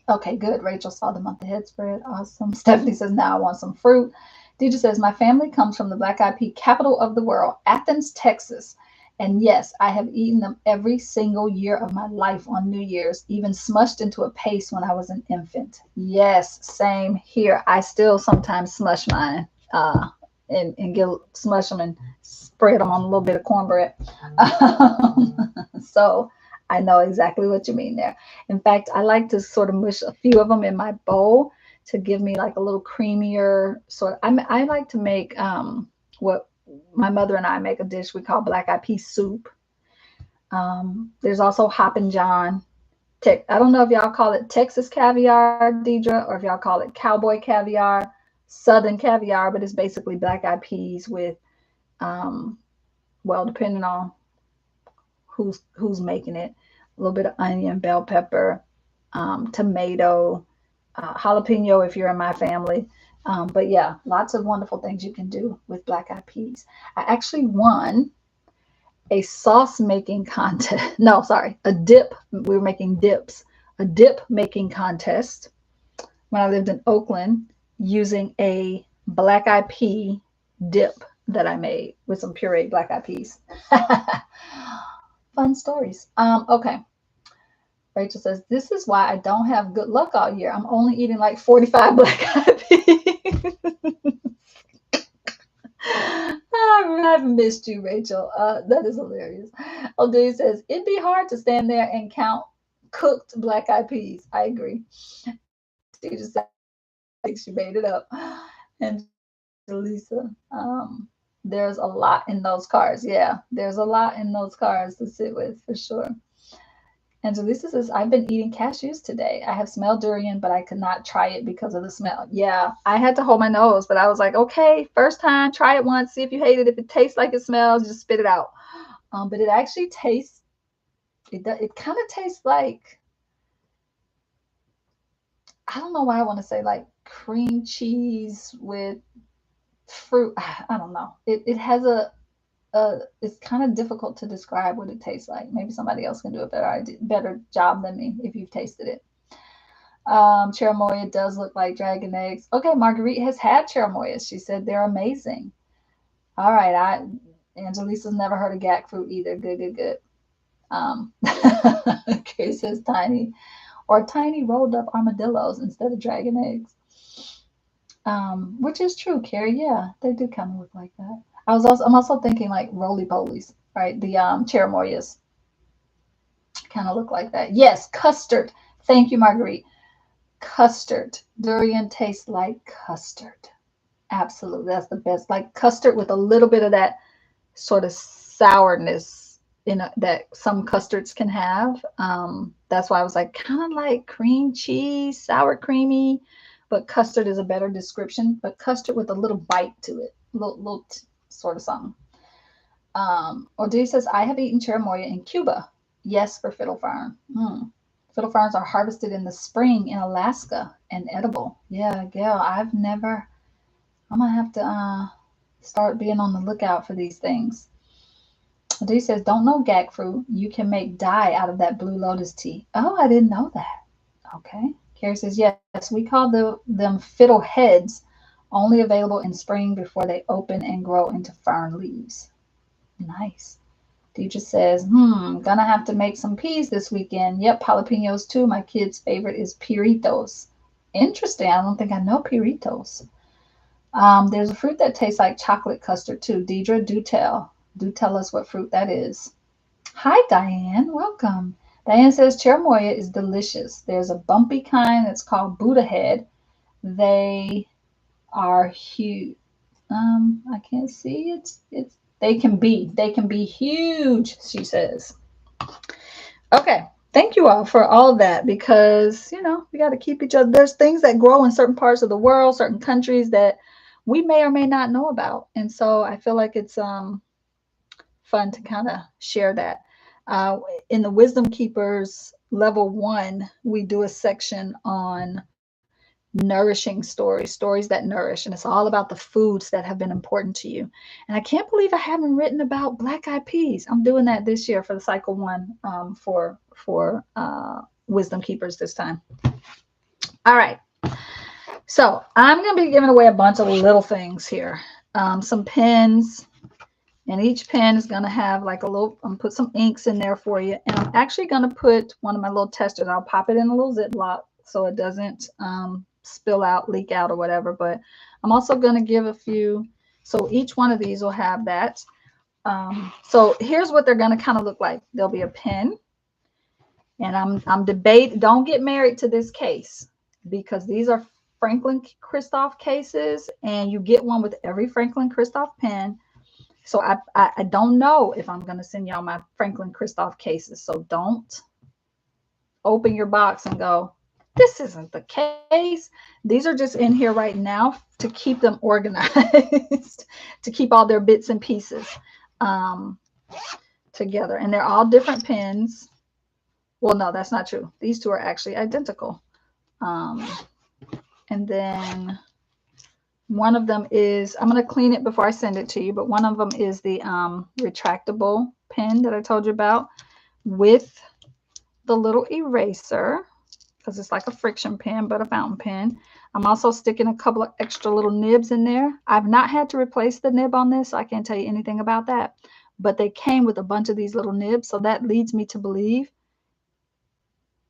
Okay, good. Rachel saw the month ahead spread. Awesome. Stephanie says, now I want some fruit. Deidre says, my family comes from the Black Eyed Pea capital of the world, Athens, Texas. And yes, I have eaten them every single year of my life on New Year's, even smushed into a paste when I was an infant. Yes, same here. I still sometimes smush mine and get smush them and spread them on a little bit of cornbread. So I know exactly what you mean there. In fact, I like to sort of mush a few of them in my bowl to give me like a little creamier sort. I like to make what my mother and I make a dish we call black eyed pea soup. There's also Hoppin' John. I don't know if y'all call it Texas caviar, Deidre, or if y'all call it cowboy caviar, southern caviar, but it's basically black eyed peas with, um, well, depending on who's making it, a little bit of onion, bell pepper, tomato, jalapeno if you're in my family. But yeah, lots of wonderful things you can do with black eyed peas. I actually won a sauce making contest. No, sorry, a dip. We were making dips. A dip making contest when I lived in Oakland using a black eyed pea dip that I made with some pureed black eyed peas. Fun stories. Okay. Rachel says, this is why I don't have good luck all year. I'm only eating like 45 black eyed peas. I've missed you, Rachel. That is hilarious. O'Day says, it'd be hard to stand there and count cooked black eyed peas. I agree. She just said, she made it up. And Lisa, there's a lot in those cards. Yeah, there's a lot in those cards to sit with for sure. And Jaleesa says, I've been eating cashews today. I have smelled durian, but I could not try it because of the smell. Yeah, I had to hold my nose, but I was like, okay, first time, try it once, see if you hate it. If it tastes like it smells, just spit it out. But it actually tastes, it kind of tastes like, I don't know why I want to say like cream cheese with fruit. I don't know. It has it's kind of difficult to describe what it tastes like. Maybe somebody else can do a better job than me if you've tasted it. Cherimoya does look like dragon eggs. Okay, Marguerite has had cherimoyas. She said they're amazing. All right, Angelisa's never heard of gack fruit either. Good. Okay, says tiny or tiny rolled up armadillos instead of dragon eggs. Which is true, Carrie. Yeah, they do kind of look like that. I'm also thinking like roly polies, right? The cherimoyas kind of look like that. Yes, custard. Thank you, Marguerite. Custard. Durian tastes like custard. Absolutely, that's the best. Like custard with a little bit of that sort of sourness that some custards can have. That's why I was like kind of like cream cheese, sour creamy, but custard is a better description. But custard with a little bite to it, little sort of something. Odie says, I have eaten cherimoya in Cuba. Yes, for fiddle fern. Fiddle ferns are harvested in the spring in Alaska and edible. Yeah, Gail, I'm gonna have to start being on the lookout for these things. Odie says, don't know gack fruit. You can make dye out of that blue lotus tea. Oh, I didn't know that. Okay. Carrie says, yes, we call them fiddle heads, only available in spring before they open and grow into fern leaves. Nice. Deidre says, gonna have to make some peas this weekend. Yep, jalapenos too. My kid's favorite is piritos. Interesting. I don't think I know piritos. There's a fruit that tastes like chocolate custard too. Deidre, do tell us what fruit that is. Hi, Diane. Welcome. Diane says cherimoya is delicious. There's a bumpy kind that's called Buddha head. They are huge. I can't see it. They can be huge, she says. Okay. Thank you all for all of that because, we got to keep each other. There's things that grow in certain parts of the world, certain countries that we may or may not know about. And so I feel like it's fun to kind of share that. In the Wisdom Keepers level 1, we do a section on nourishing stories that nourish, and it's all about the foods that have been important to you. And I can't believe I haven't written about black eyed peas. I'm doing that this year for the cycle 1 for Wisdom Keepers this time. All right, so I'm going to be giving away a bunch of little things here, some pens, and each pen is going to have like a little, I'm going to put some inks in there for you, and I'm actually going to put one of my little testers. I'll pop it in a little Ziploc so it doesn't spill out, leak out, or whatever. But I'm also going to give a few So each one of these will have that. So here's what they're going to kind of look like. There'll be a pen, and I'm debating. Don't get married to this case because these are Franklin Christoph cases, and you get one with every Franklin Christoph pen. So I don't know if I'm going to send y'all my Franklin Christoph cases. So don't open your box and go, this isn't the case. These are just in here right now to keep them organized, to keep all their bits and pieces together. And they're all different pens. Well, no, that's not true. These two are actually identical. And then one of them is, I'm going to clean it before I send it to you, but one of them is the retractable pen that I told you about with the little eraser, because it's like a friction pen, but a fountain pen. I'm also sticking a couple of extra little nibs in there. I've not had to replace the nib on this, so I can't tell you anything about that. But they came with a bunch of these little nibs, so that leads me to believe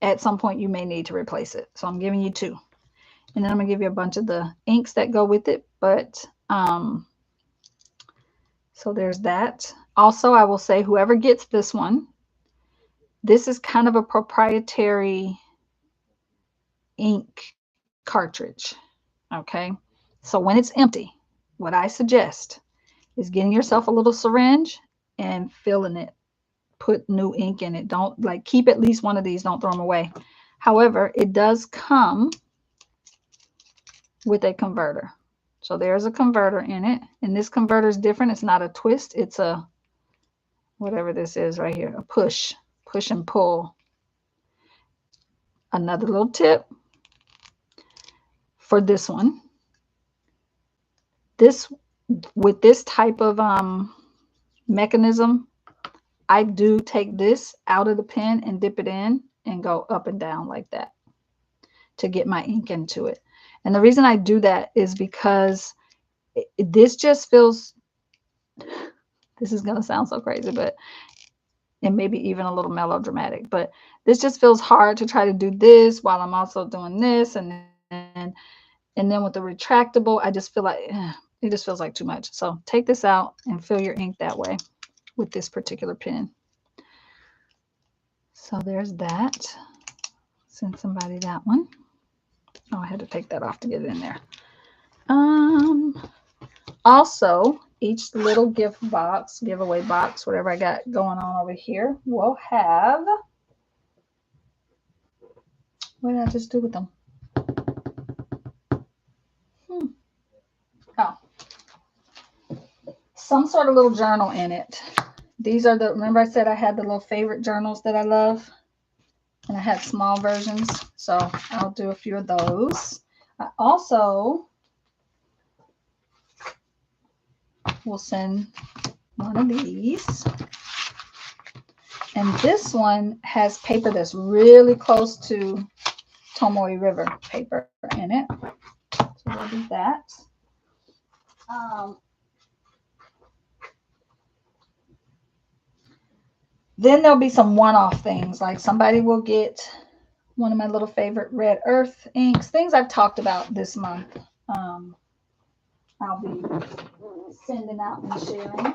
at some point you may need to replace it. So I'm giving you two. And then I'm going to give you a bunch of the inks that go with it. But so there's that. Also, I will say whoever gets this one, this is kind of a proprietary ink cartridge. Okay. So when it's empty, what I suggest is getting yourself a little syringe and filling it. Put new ink in it. Don't keep at least one of these. Don't throw them away. However, it does come with a converter. So there's a converter in it. And this converter is different. It's not a twist. It's a, whatever this is right here, a push and pull. Another little tip for this one. With this type of mechanism, I do take this out of the pen and dip it in and go up and down like that to get my ink into it. And the reason I do that is because this just feels, this is going to sound so crazy, but and maybe even a little melodramatic, but this just feels hard to try to do this while I'm also doing this. And then with the retractable, I just feel like it just feels like too much. So take this out and fill your ink that way with this particular pen. So there's that. Send somebody that one. Oh, I had to take that off to get it in there. Also, each little giveaway box, whatever I got going on over here, will have, what did I just do with them? Oh, some sort of little journal in it. These are remember I said I had the little favorite journals that I love? And I had small versions, so I'll do a few of those. I also will send one of these. And this one has paper that's really close to Tomoe River paper in it. So we'll do that. Then there'll be some one-off things, like somebody will get one of my little favorite Red Earth inks, things I've talked about this month. I'll be sending out and sharing.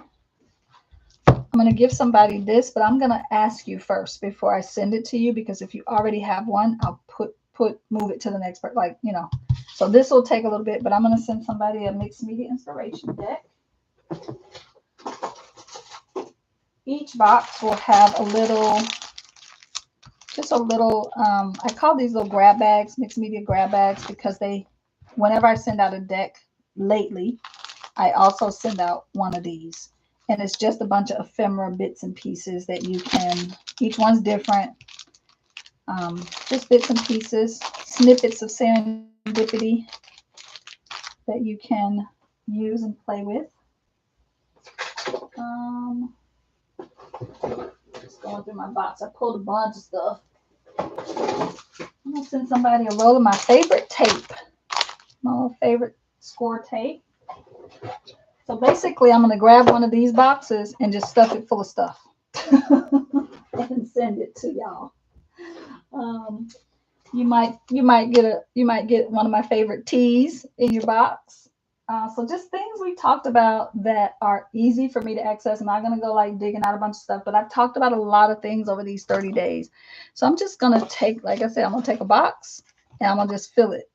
I'm going to give somebody this, but I'm going to ask you first before I send it to you, because if you already have one, I'll move it to the next part, like, you know. So this will take a little bit, but I'm going to send somebody a mixed media inspiration deck. Each box will have a little, just a little, I call these little grab bags, mixed media grab bags, because whenever I send out a deck lately, I also send out one of these. And it's just a bunch of ephemera bits and pieces that you can, each one's different. Just bits and pieces, snippets of serendipity that you can use and play with. Just going through my box. I pulled a bunch of stuff. I'm going to send somebody a roll of my favorite tape. My little favorite score tape. So basically, I'm going to grab one of these boxes and just stuff it full of stuff. And send it to y'all. You might get one of my favorite teas in your box. So just things we talked about that are easy for me to access. I'm not going to go like digging out a bunch of stuff, but I've talked about a lot of things over these 30 days. So I'm just going to take, like I said, I'm going to take a box and I'm going to just fill it.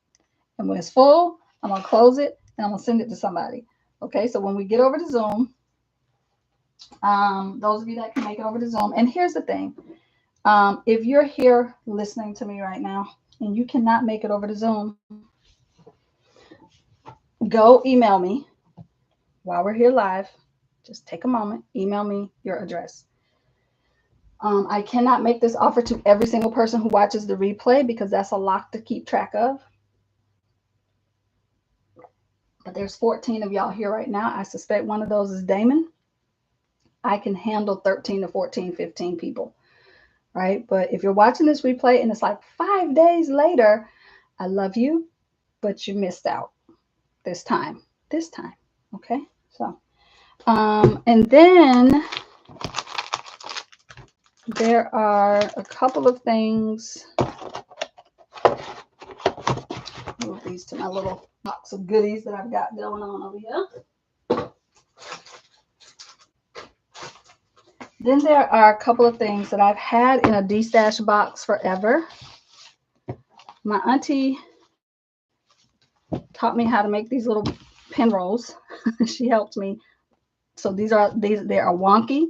And when it's full, I'm going to close it and I'm going to send it to somebody. Okay, so when we get over to Zoom, those of you that can make it over to Zoom, and here's the thing. If you're here listening to me right now and you cannot make it over to Zoom, go email me while we're here live. Just take a moment, email me your address. I cannot make this offer to every single person who watches the replay because that's a lot to keep track of. But there's 14 of y'all here right now. I suspect one of those is Damon. I can handle 13 to 14, 15 people, right? But if you're watching this replay and it's like 5 days later, I love you, but you missed out this time, okay? So, and then there are a couple of things. Move these to my little box of goodies that I've got going on over here. Then there are a couple of things that I've had in a D-stash box forever. My auntie taught me how to make these little pin rolls. She helped me. So they are wonky.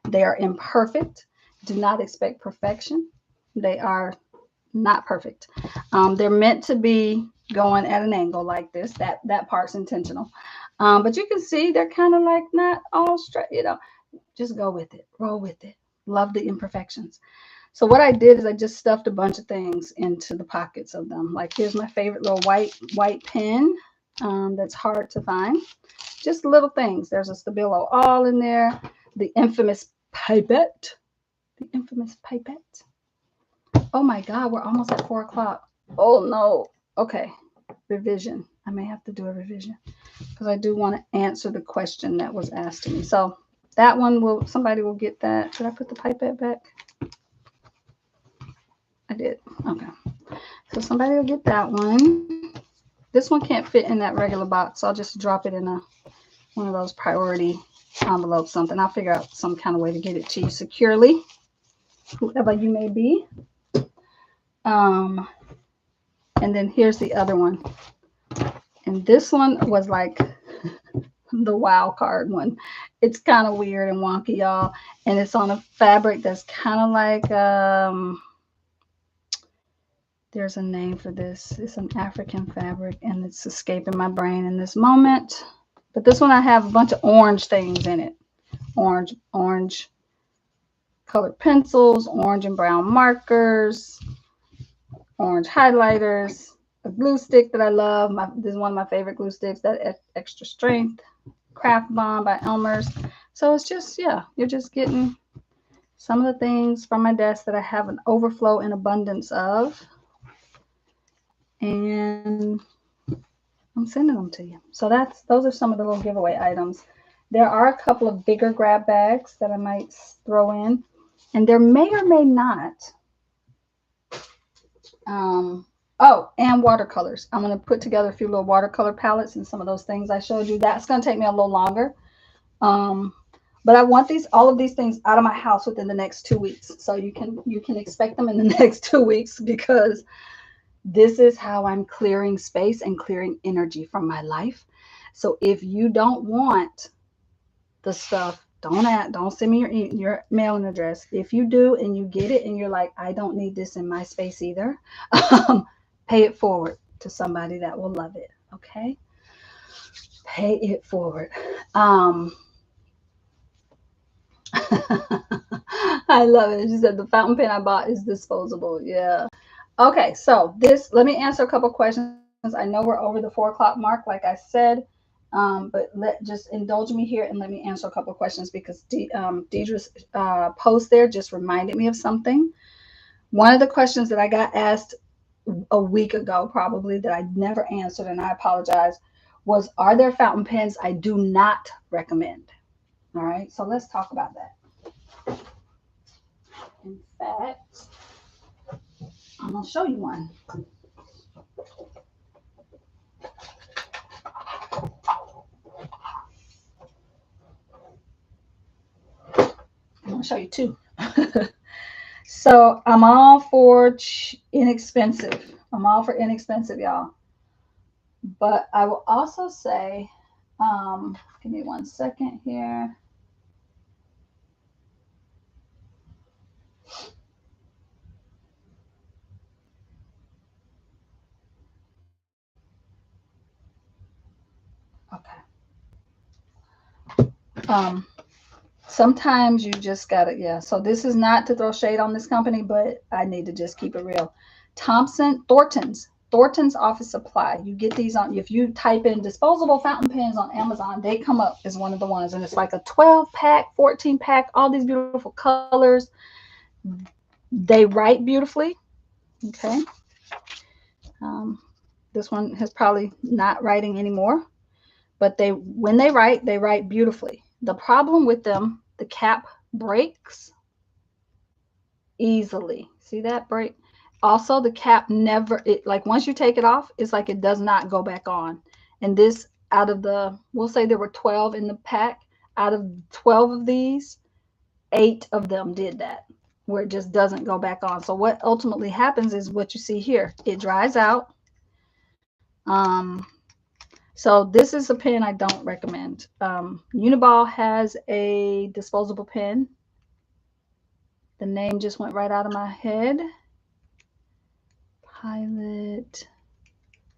They are imperfect. Do not expect perfection. They are not perfect. They're meant to be going at an angle like this. That part's intentional. But you can see they're kind of like not all straight, you know. Just go with it. Roll with it. Love the imperfections. So what I did is I just stuffed a bunch of things into the pockets of them. Like here's my favorite little white pen that's hard to find. Just little things. There's a Stabilo all in there. The infamous pipette. The infamous pipette. Oh my God, we're almost at 4 o'clock. Oh no. Okay. Revision. I may have to do a revision because I do want to answer the question that was asked to me. So that one somebody will get that. Did I put the pipette back? I did. Okay. So somebody will get that one. This one can't fit in that regular box. So I'll just drop it in one of those priority envelopes, something. I'll figure out some kind of way to get it to you securely, whoever you may be. And then here's the other one. And this one was like the wild card one. It's kind of weird and wonky, y'all. And it's on a fabric that's kind of like, there's a name for this. It's an African fabric and it's escaping my brain in this moment. But this one I have a bunch of orange things in it. Orange colored pencils, orange and brown markers, orange highlighters, a glue stick that I love. This is one of my favorite glue sticks, that extra strength craft bomb by Elmer's. So it's just, yeah, you're just getting some of the things from my desk that I have an overflow and abundance of. And I'm sending them to you. So those are some of the little giveaway items. There are a couple of bigger grab bags that I might throw in. And there may or may not. Oh, and watercolors. I'm going to put together a few little watercolor palettes and some of those things I showed you. That's going to take me a little longer. But I want all of these things out of my house within the next 2 weeks. So you can expect them in the next 2 weeks because this is how I'm clearing space and clearing energy from my life. So if you don't want the stuff, don't send me your mailing address. If you do and you get it and you're like, I don't need this in my space either, pay it forward to somebody that will love it. Okay, pay it forward. I love it. She said the fountain pen I bought is disposable. Yeah. Okay, so let me answer a couple questions. I know we're over the 4 o'clock mark, like I said, but just indulge me here and let me answer a couple of questions because Deidre's post there just reminded me of something. One of the questions that I got asked a week ago, probably, that I never answered, and I apologize, was, are there fountain pens I do not recommend? All right, so let's talk about that. In fact, I'm going to show you one. I'll show you two. So I'm all for inexpensive. I'm all for inexpensive, y'all. But I will also say, give me 1 second here. Okay. Sometimes you just gotta, yeah. So this is not to throw shade on this company, but I need to just keep it real. Thornton's Office Supply. You get these on, if you type in disposable fountain pens on Amazon, they come up as one of the ones. And it's like a 12-pack, 14-pack, all these beautiful colors. They write beautifully. Okay. This one has probably not writing anymore, but when they write beautifully. The problem with them, the cap breaks easily. See that break? Also, the cap never, like once you take it off, it's like it does not go back on. And this, out of we'll say there were 12 in the pack. Out of 12 of these, 8 of them did that, where it just doesn't go back on. So what ultimately happens is what you see here. It dries out. So this is a pen I don't recommend. Uniball has a disposable pen. The name just went right out of my head. Pilot.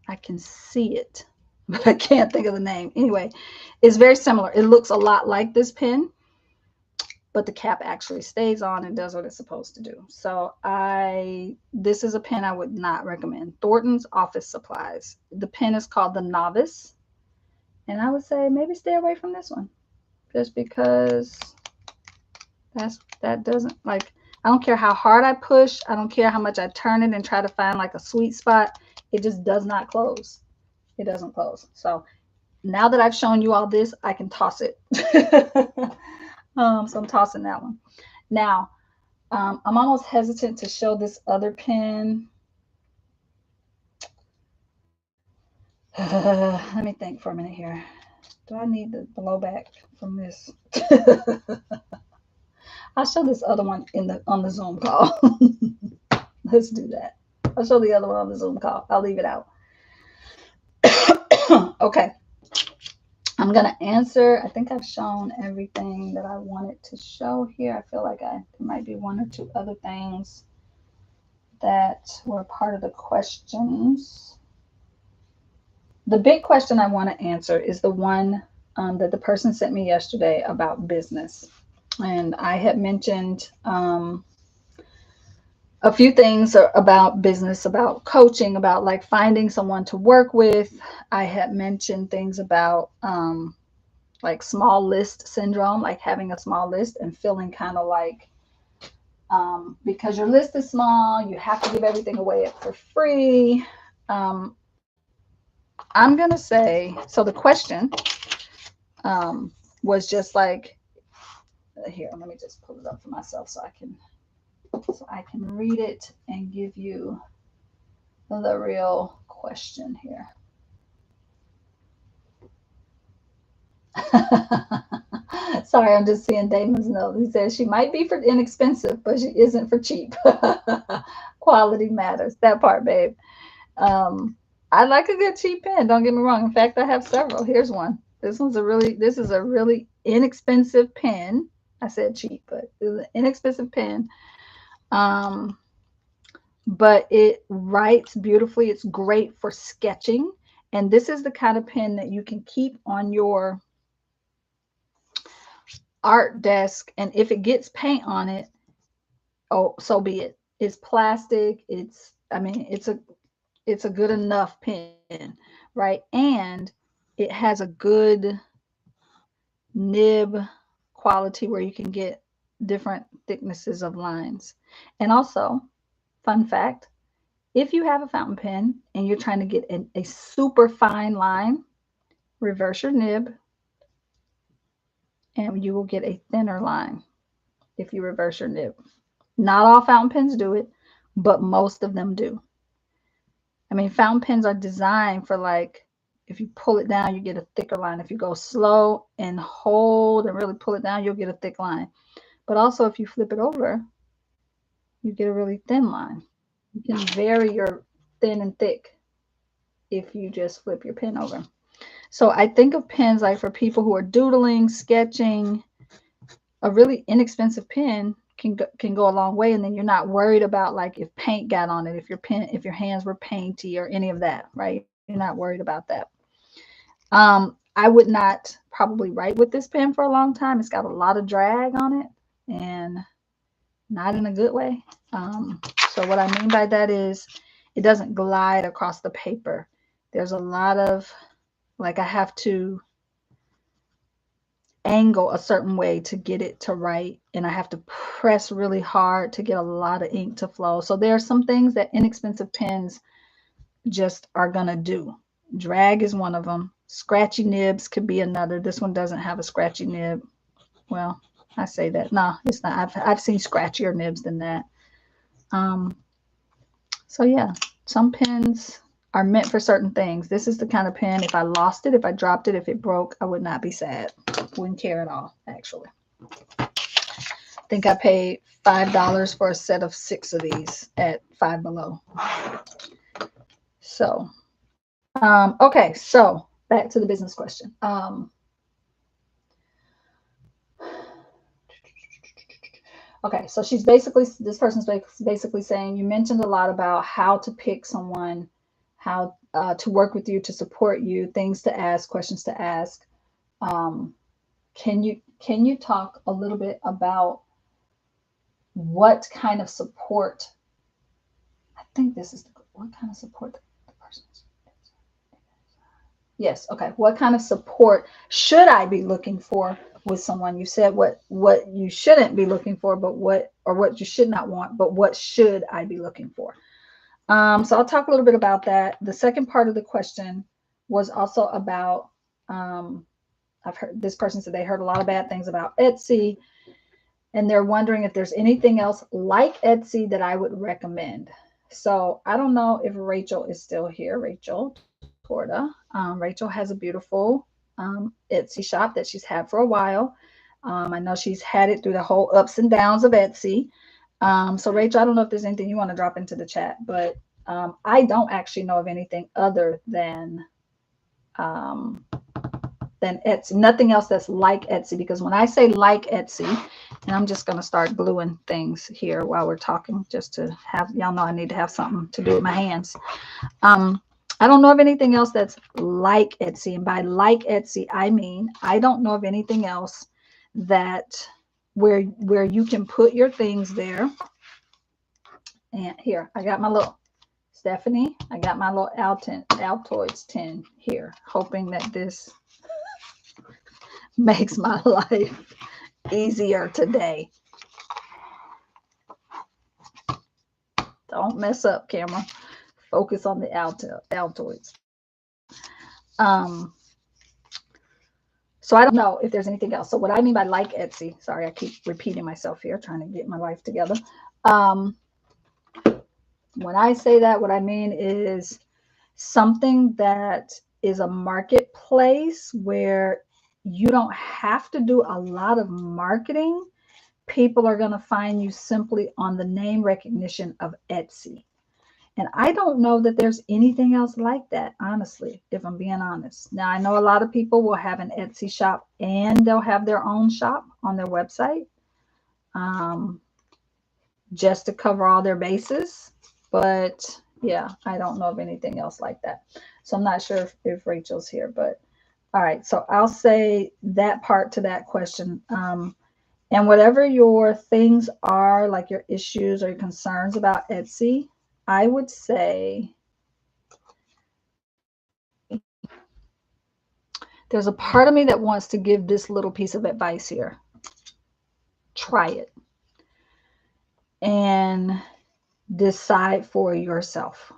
I can see it, but I can't think of the name. Anyway, it's very similar. It looks a lot like this pen, but the cap actually stays on and does what it's supposed to do. So this is a pen I would not recommend. Thornton's Office Supplies. The pen is called the Novice. And I would say maybe stay away from this one, just because that doesn't, like, I don't care how hard I push. I don't care how much I turn it and try to find like a sweet spot. It just does not close. It doesn't close. So now that I've shown you all this, I can toss it. So I'm tossing that one. Now, I'm almost hesitant to show this other pen. Let me think for a minute here. Do I need the blowback from this? I'll show this other one on the Zoom call. Let's do that. I'll show the other one on the Zoom call. I'll leave it out. Okay. I'm going to answer. I think I've shown everything that I wanted to show here. I feel like there might be 1 or 2 other things that were part of the questions. The big question I want to answer is the one that the person sent me yesterday about business. And I had mentioned a few things about business, about coaching, about like finding someone to work with. I had mentioned things about like small list syndrome, like having a small list and feeling kind of like because your list is small, you have to give everything away for free. I'm going to say, so the question was just like, here, let me just pull it up for myself so I can read it and give you the real question here. Sorry, I'm just seeing Damon's note. He says she might be for inexpensive, but she isn't for cheap. Quality matters. That part, babe. I like a good cheap pen. Don't get me wrong. In fact, I have several. Here's one. This is a really inexpensive pen. I said cheap, but it's an inexpensive pen. But it writes beautifully. It's great for sketching. And this is the kind of pen that you can keep on your art desk. And if it gets paint on it, oh, so be it. It's plastic. It's a good enough pen, right? And it has a good nib quality where you can get different thicknesses of lines. And also, fun fact, if you have a fountain pen and you're trying to get a super fine line, reverse your nib and you will get a thinner line if you reverse your nib. Not all fountain pens do it, but most of them do. I mean, fountain pens are designed for, like, if you pull it down, you get a thicker line. If you go slow and hold and really pull it down, you'll get a thick line. But also if you flip it over, you get a really thin line. You can vary your thin and thick if you just flip your pen over. So I think of pens like for people who are doodling, sketching. A really inexpensive pen can go a long way, and then you're not worried about like if paint got on it, if your hands were painty or any of that, right? You're not worried about that. I would not probably write with this pen for a long time. It's got a lot of drag on it, and not in a good way. So what I mean by that is it doesn't glide across the paper. There's a lot of, like, I have to angle a certain way to get it to write, and I have to press really hard to get a lot of ink to flow. So there are some things that inexpensive pens just are gonna do. Drag is one of them. Scratchy nibs could be another. This one doesn't have a scratchy nib. Well, I say that. No, it's not. I've seen scratchier nibs than that. So yeah, some pens are meant for certain things. This is the kind of pen, if I lost it, if I dropped it, if it broke, I would not be sad. Wouldn't care at all, actually. I think I paid $5 for a set of 6 of these at Five Below. So, okay, so back to the business question. Okay, so this person's basically saying, you mentioned a lot about how to pick someone, how to work with you, to support you, things to ask, questions to ask. Can you talk a little bit about what kind of support? I think this is what kind of support the person's. Yes. Okay. What kind of support should I be looking for with someone? You said what you shouldn't be looking for, but what you should not want, but what should I be looking for? So I'll talk a little bit about that. The second part of the question was also about, I've heard this person said they heard a lot of bad things about Etsy, and they're wondering if there's anything else like Etsy that I would recommend. So I don't know if Rachel is still here. Rachel Torta. Rachel has a beautiful Etsy shop that she's had for a while. I know she's had it through the whole ups and downs of Etsy. So Rachel, I don't know if there's anything you want to drop into the chat, but I don't actually know of anything other than Etsy. Nothing else that's like Etsy, because when I say like Etsy, and I'm just going to start gluing things here while we're talking, just to have, y'all know I need to have something to do with my hands. I don't know of anything else that's like Etsy. And by like Etsy, I mean, I don't know of anything else that where you can put your things there. And here, I got my little, Stephanie, I got my little Altoids tin here, hoping that this makes my life easier today. Don't mess up, camera. Focus on the Altoids. So I don't know if there's anything else. So what I mean by like Etsy, sorry, I keep repeating myself here, trying to get my life together. When I say that, what I mean is something that is a marketplace where you don't have to do a lot of marketing. People are going to find you simply on the name recognition of Etsy. And I don't know that there's anything else like that, honestly, if I'm being honest. Now, I know a lot of people will have an Etsy shop and they'll have their own shop on their website, just to cover all their bases. But yeah, I don't know of anything else like that. So I'm not sure if Rachel's here, but all right. So I'll say that part to that question. And whatever your things are, like your issues or your concerns about Etsy, I would say there's a part of me that wants to give this little piece of advice here. Try it and decide for yourself,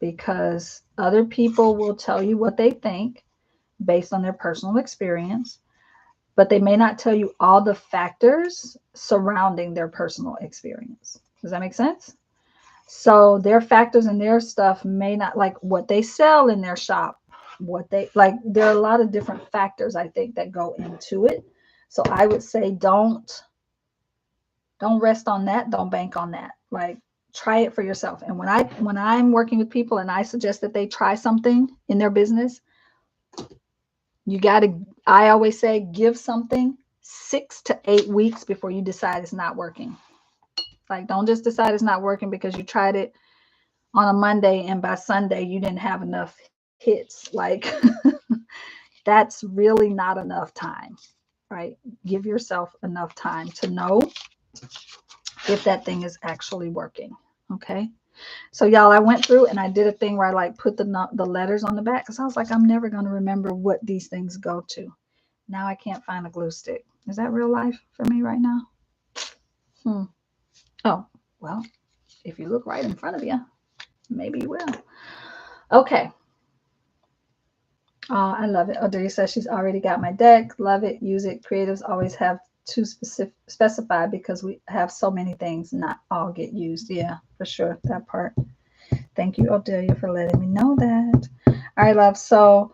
because other people will tell you what they think based on their personal experience, but they may not tell you all the factors surrounding their personal experience. Does that make sense? So their factors and their stuff may not, like what they sell in their shop, what they like. There are a lot of different factors, I think, that go into it. So I would say don't Don't rest on that. Don't bank on that. Like, try it for yourself. And when I'm working with people and I suggest that they try something in their business, I always say, give something 6 to 8 weeks before you decide it's not working. Like, don't just decide it's not working because you tried it on a Monday and by Sunday you didn't have enough hits. Like, that's really not enough time, right? Give yourself enough time to know if that thing is actually working. Okay. So y'all, I went through and I did a thing where I like put the letters on the back because I was like, I'm never going to remember what these things go to. Now I can't find a glue stick. Is that real life for me right now? Oh, well, if you look right in front of you, maybe you will. Okay. Oh, I love it. Odelia says she's already got my deck. Love it. Use it. Creatives always have to specify because we have so many things, not all get used. Yeah, for sure. That part. Thank you, Odelia, for letting me know that. All right, love. So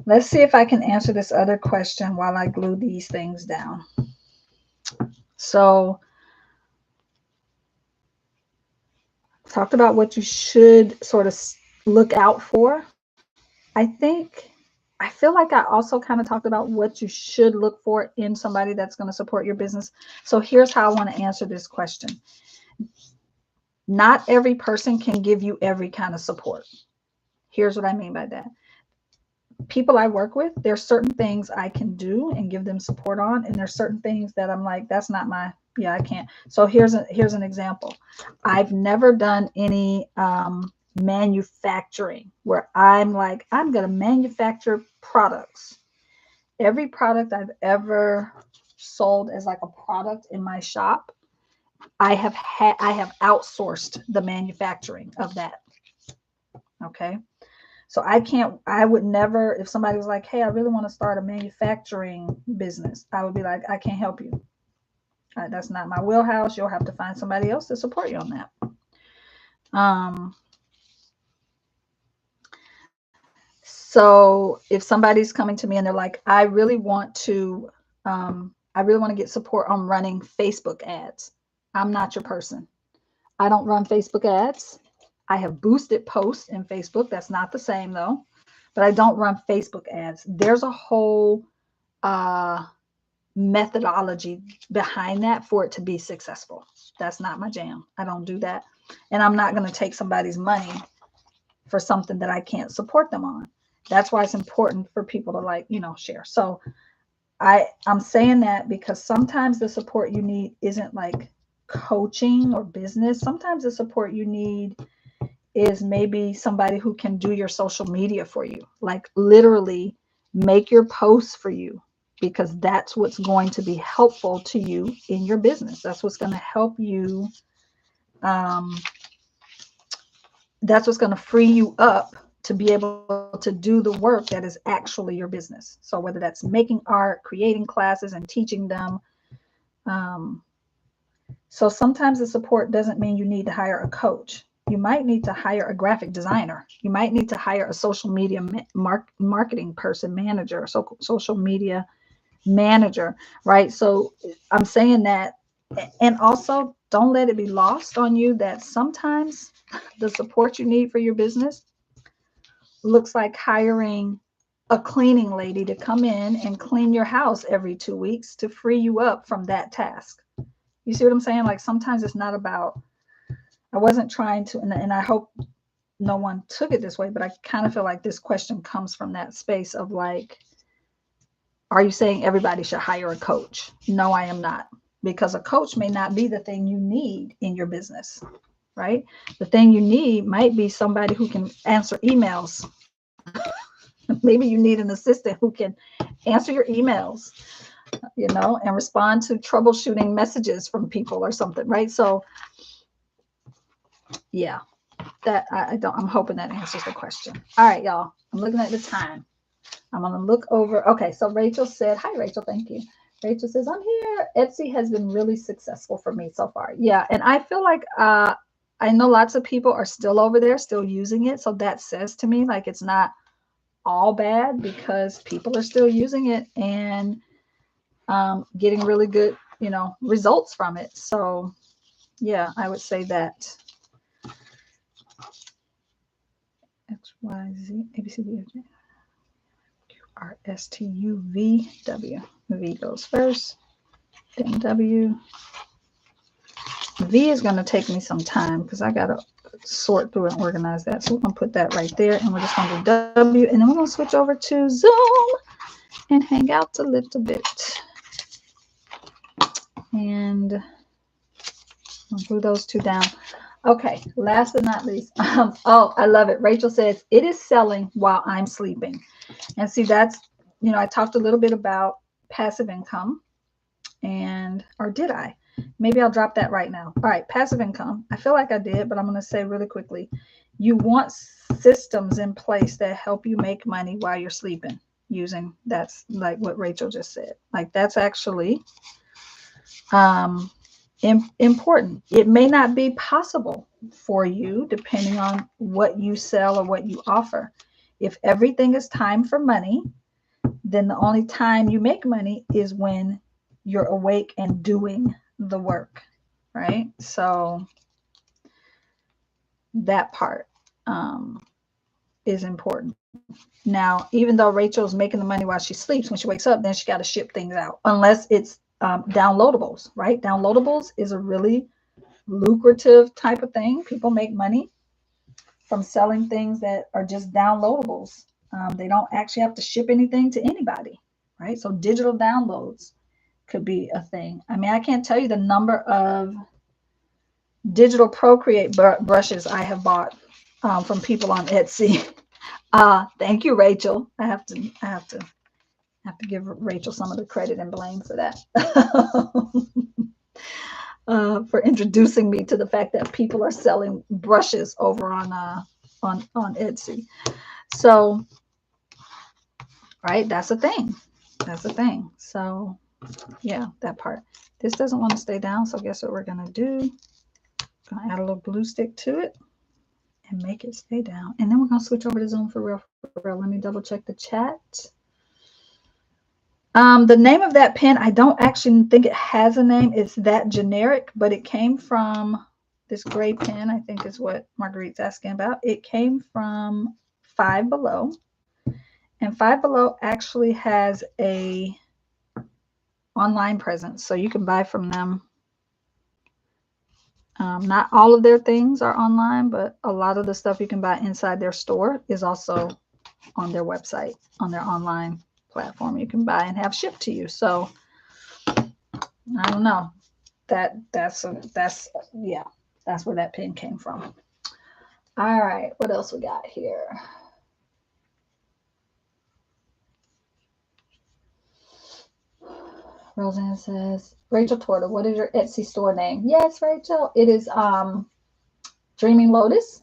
let's see if I can answer this other question while I glue these things down. So talked about what you should sort of look out for. I feel like I also kind of talked about what you should look for in somebody that's going to support your business. So here's how I want to answer this question. Not every person can give you every kind of support. Here's what I mean by that. People I work with, there's certain things I can do and give them support on, and there's certain things that I'm like, that's not my, yeah, I can't. So here's an example. I've never done any manufacturing where I'm like, I'm going to manufacture products. Every product I've ever sold as like a product in my shop, I have outsourced the manufacturing of that. Okay. So I would never, if somebody was like, hey, I really want to start a manufacturing business, I would be like, I can't help you. That's not my wheelhouse. You'll have to find somebody else to support you on that. So if somebody's coming to me and they're like, I really want to get support on running Facebook ads. I'm not your person. I don't run Facebook ads. I have boosted posts in Facebook. That's not the same though, but I don't run Facebook ads. There's a whole methodology behind that for it to be successful. That's not my jam. I don't do that. And I'm not going to take somebody's money for something that I can't support them on. That's why it's important for people to like, share. So I'm saying that because sometimes the support you need isn't like coaching or business. Sometimes the support you need is maybe somebody who can do your social media for you, like literally make your posts for you, because that's what's going to be helpful to you in your business. That's what's going to help you. That's what's going to free you up to be able to do the work that is actually your business. So whether that's making art, creating classes and teaching them. So sometimes the support doesn't mean you need to hire a coach. You might need to hire a graphic designer. You might need to hire a social media marketing person, manager, social media manager, right? So I'm saying that, and also don't let it be lost on you that sometimes the support you need for your business looks like hiring a cleaning lady to come in and clean your house every 2 weeks to free you up from that task. You see what I'm saying? Like sometimes it's not about, I wasn't trying to, and I hope no one took it this way, but I kind of feel like this question comes from that space of like, are you saying everybody should hire a coach? No, I am not, because a coach may not be the thing you need in your business, right? The thing you need might be somebody who can answer emails. Maybe you need an assistant who can answer your emails, and respond to troubleshooting messages from people or something, right? So yeah, that I'm hoping that answers the question. All right, y'all, I'm looking at the time. I'm going to look over. Okay, so Rachel said, hi, Rachel, thank you. Rachel says, I'm here. Etsy has been really successful for me so far. Yeah, and I feel like I know lots of people are still over there, still using it. So that says to me, like, it's not all bad because people are still using it and getting really good you know, results from it. So yeah, I would say that. X, Y, Z, A, B, C, D, F, G, Q, R, S, T, U, V, W. V goes first, then W. V is going to take me some time because I got to sort through and organize that. So we're going to put that right there, and we're just going to do W, and then we're going to switch over to Zoom and hang out a little bit. And I'll glue those two down. Okay, last but not least. Oh, I love it. Rachel says, it is selling while I'm sleeping. And see, that's, you know, I talked a little bit about passive income. And, or did I? Maybe I'll drop that right now. All right, passive income. I feel like I did, but I'm going to say really quickly. You want systems in place that help you make money while you're sleeping using, that's like what Rachel just said. Like that's actually important. It may not be possible for you depending on what you sell or what you offer. If everything is time for money, then the only time you make money is when you're awake and doing the work, right? So that part is important. Now, even though Rachel's making the money while she sleeps, when she wakes up, then she got to ship things out, unless it's downloadables, right? Downloadables is a really lucrative type of thing. People make money from selling things that are just downloadables. They don't actually have to ship anything to anybody, right? So digital downloads could be a thing. I mean, I can't tell you the number of digital Procreate brushes I have bought from people on Etsy. Thank you, Rachel. I have to give Rachel some of the credit and blame for that. For introducing me to the fact that people are selling brushes over on Etsy. So, right, that's a thing. That's a thing. So, yeah, that part. This doesn't want to stay down, so guess what we're gonna do? Gonna add a little glue stick to it and make it stay down. And then we're gonna switch over to Zoom for real. Let me double check the chat. The name of that pen, I don't actually think it has a name. It's that generic, but it came from this gray pen, I think is what Marguerite's asking about. It came from Five Below. And Five Below actually has a online presence, so you can buy from them. Not all of their things are online, but a lot of the stuff you can buy inside their store is also on their website, on their online platform. You can buy and have shipped to you. So I don't know. That's where that pen came from. All right, what else we got here? Roseanne says, Rachel Torta, what is your Etsy store name? Yes, Rachel, it is Dreaming Lotus.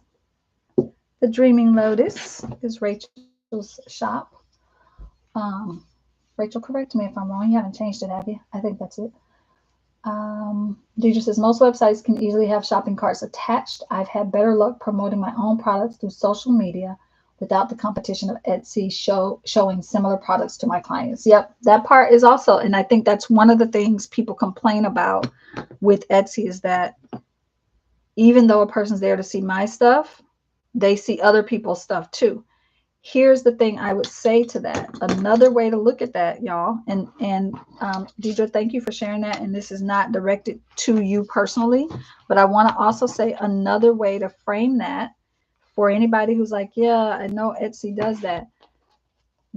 The Dreaming Lotus is Rachel's shop. Rachel, correct me if I'm wrong. You haven't changed it, have you? I think that's it. Deidre says, most websites can easily have shopping carts attached. I've had better luck promoting my own products through social media without the competition of Etsy showing similar products to my clients. Yep, that part is also, and I think that's one of the things people complain about with Etsy is that even though a person's there to see my stuff, they see other people's stuff too. Here's the thing I would say to that. Another way to look at that, y'all, and Deidre, thank you for sharing that. And this is not directed to you personally, but I want to also say another way to frame that for anybody who's like, yeah, I know Etsy does that.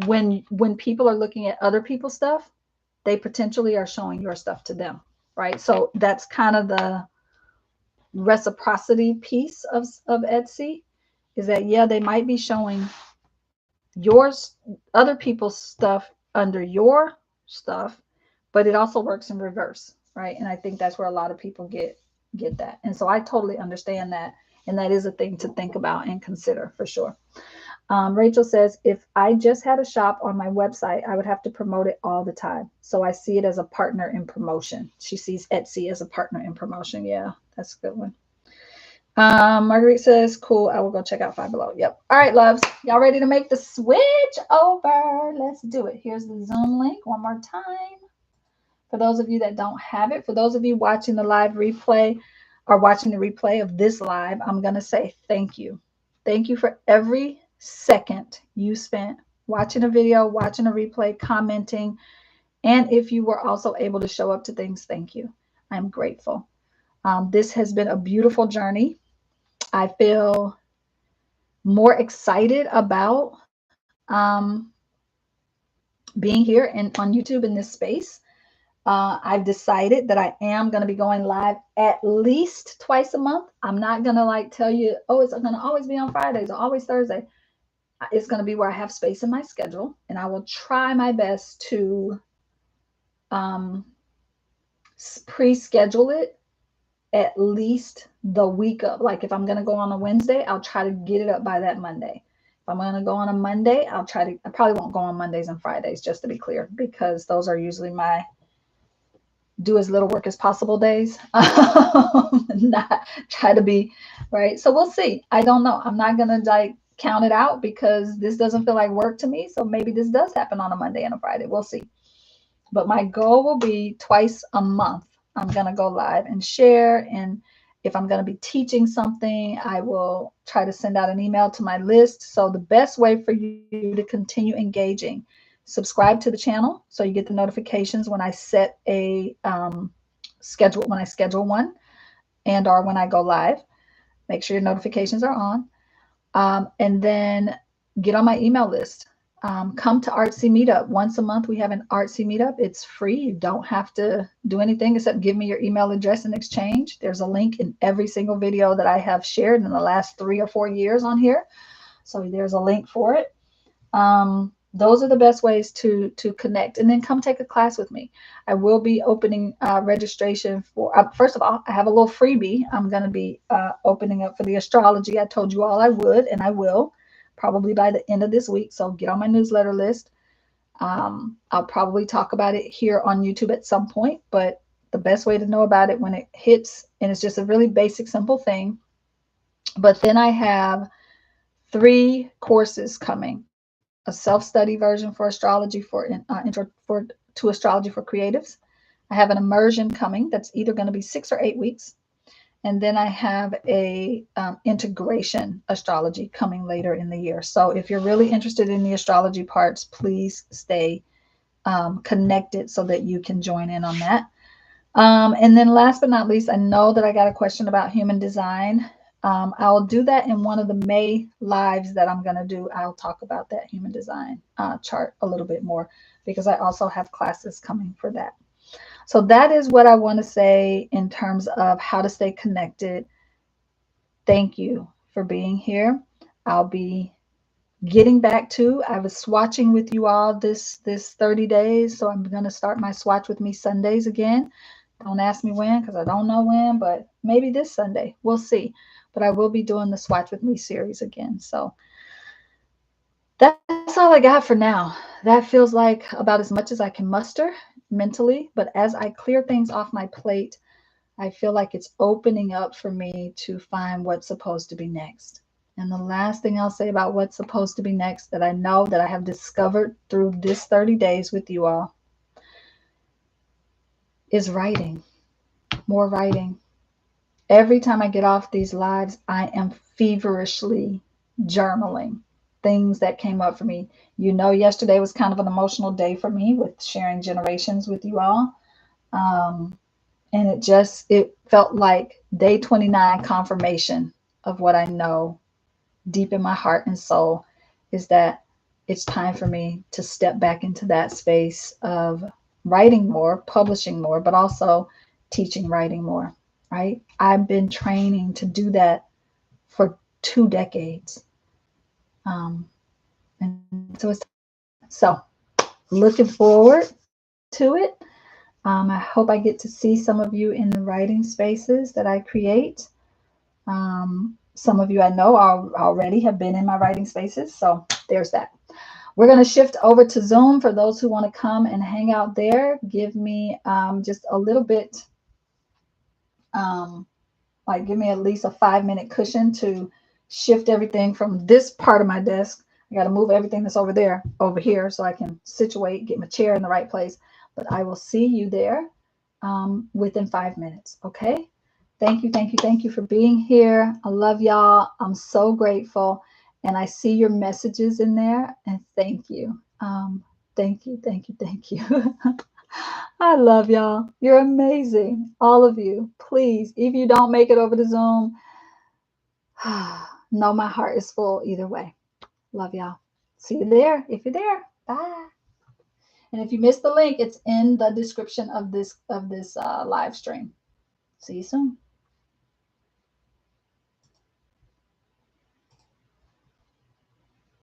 When people are looking at other people's stuff, they potentially are showing your stuff to them, right? So that's kind of the reciprocity piece of Etsy, is that, yeah, they might be showing other people's stuff under your stuff, but it also works in reverse, right? And I think that's where a lot of people get that. And so I totally understand that. And that is a thing to think about and consider for sure. Rachel says, if I just had a shop on my website, I would have to promote it all the time. So I see it as a partner in promotion. She sees Etsy as a partner in promotion. Yeah, that's a good one. Marguerite says, cool, I will go check out Five Below. Yep. All right, loves. Y'all ready to make the switch over? Let's do it. Here's the Zoom link one more time. For those of you that don't have it, for those of you watching the live replay or watching the replay of this live, I'm going to say thank you. Thank you for every second you spent watching a video, watching a replay, commenting. And if you were also able to show up to things, thank you. I'm grateful. This has been a beautiful journey. I feel more excited about being here and on YouTube in this space. I've decided that I am going to be going live at least twice a month. I'm not going to like tell you, oh, it's going to always be on Fridays or always Thursday. It's going to be where I have space in my schedule, and I will try my best to pre-schedule it at least the week of. Like if I'm going to go on a Wednesday, I'll try to get it up by that Monday. If I'm going to go on a Monday, I probably won't go on Mondays and Fridays, just to be clear, because those are usually my do as little work as possible days. Not try to be right. So we'll see. I don't know. I'm not going to like count it out because this doesn't feel like work to me. So maybe this does happen on a Monday and a Friday. We'll see. But my goal will be twice a month. I'm going to go live and share. And if I'm going to be teaching something, I will try to send out an email to my list. So the best way for you to continue engaging, subscribe to the channel so you get the notifications when I set a schedule, when I schedule one and or when I go live. Make sure your notifications are on. And then get on my email list. Come to Artsy Meetup. Once a month, we have an Artsy Meetup. It's free. You don't have to do anything except give me your email address in exchange. There's a link in every single video that I have shared in the last 3 or 4 years on here. So there's a link for it. Those are the best ways to connect. And then come take a class with me. I will be opening registration for, first of all, I have a little freebie. I'm going to be opening up for the astrology. I told you all I would, and I will. Probably by the end of this week. So get on my newsletter list. I'll probably talk about it here on YouTube at some point, but the best way to know about it when it hits, and it's just a really basic, simple thing. But then I have 3 courses coming: a self-study version for astrology for intro to astrology for creatives. I have an immersion coming that's either going to be 6 or 8 weeks. And then I have a integration astrology coming later in the year. So if you're really interested in the astrology parts, please stay connected so that you can join in on that. And then last but not least, I know that I got a question about human design. I'll do that in one of the May lives that I'm going to do. I'll talk about that human design chart a little bit more because I also have classes coming for that. So that is what I want to say in terms of how to stay connected. Thank you for being here. I'll be getting back to, I was swatching with you all this 30 days. So I'm going to start my swatch with me Sundays again. Don't ask me when, because I don't know when, but maybe this Sunday. We'll see. But I will be doing the swatch with me series again. So that's all I got for now. That feels like about as much as I can muster mentally, but as I clear things off my plate, I feel like it's opening up for me to find what's supposed to be next. And the last thing I'll say about what's supposed to be next that I know that I have discovered through this 30 days with you all is writing. More writing. Every time I get off these lives, I am feverishly journaling things that came up for me. You know, yesterday was kind of an emotional day for me with sharing generations with you all. And it felt like day 29 confirmation of what I know deep in my heart and soul is that it's time for me to step back into that space of writing more, publishing more, but also teaching writing more, right? I've been training to do that for 2 decades. And so looking forward to it. I hope I get to see some of you in the writing spaces that I create. Some of you I know already have been in my writing spaces. So there's that. We're going to shift over to Zoom for those who want to come and hang out there. Give me just a little bit, give me at least a 5-minute cushion to shift everything from this part of my desk. I got to move everything that's over there over here so I can situate, get my chair in the right place. But I will see you there within 5 minutes. Okay. Thank you. Thank you. Thank you for being here. I love y'all. I'm so grateful. And I see your messages in there. And thank you. Thank you. Thank you. Thank you. I love y'all. You're amazing. All of you. Please, if you don't make it over to Zoom, know my heart is full either way. Love y'all. See you there if you're there. Bye. And if you missed the link, it's in the description of this live stream. See you soon.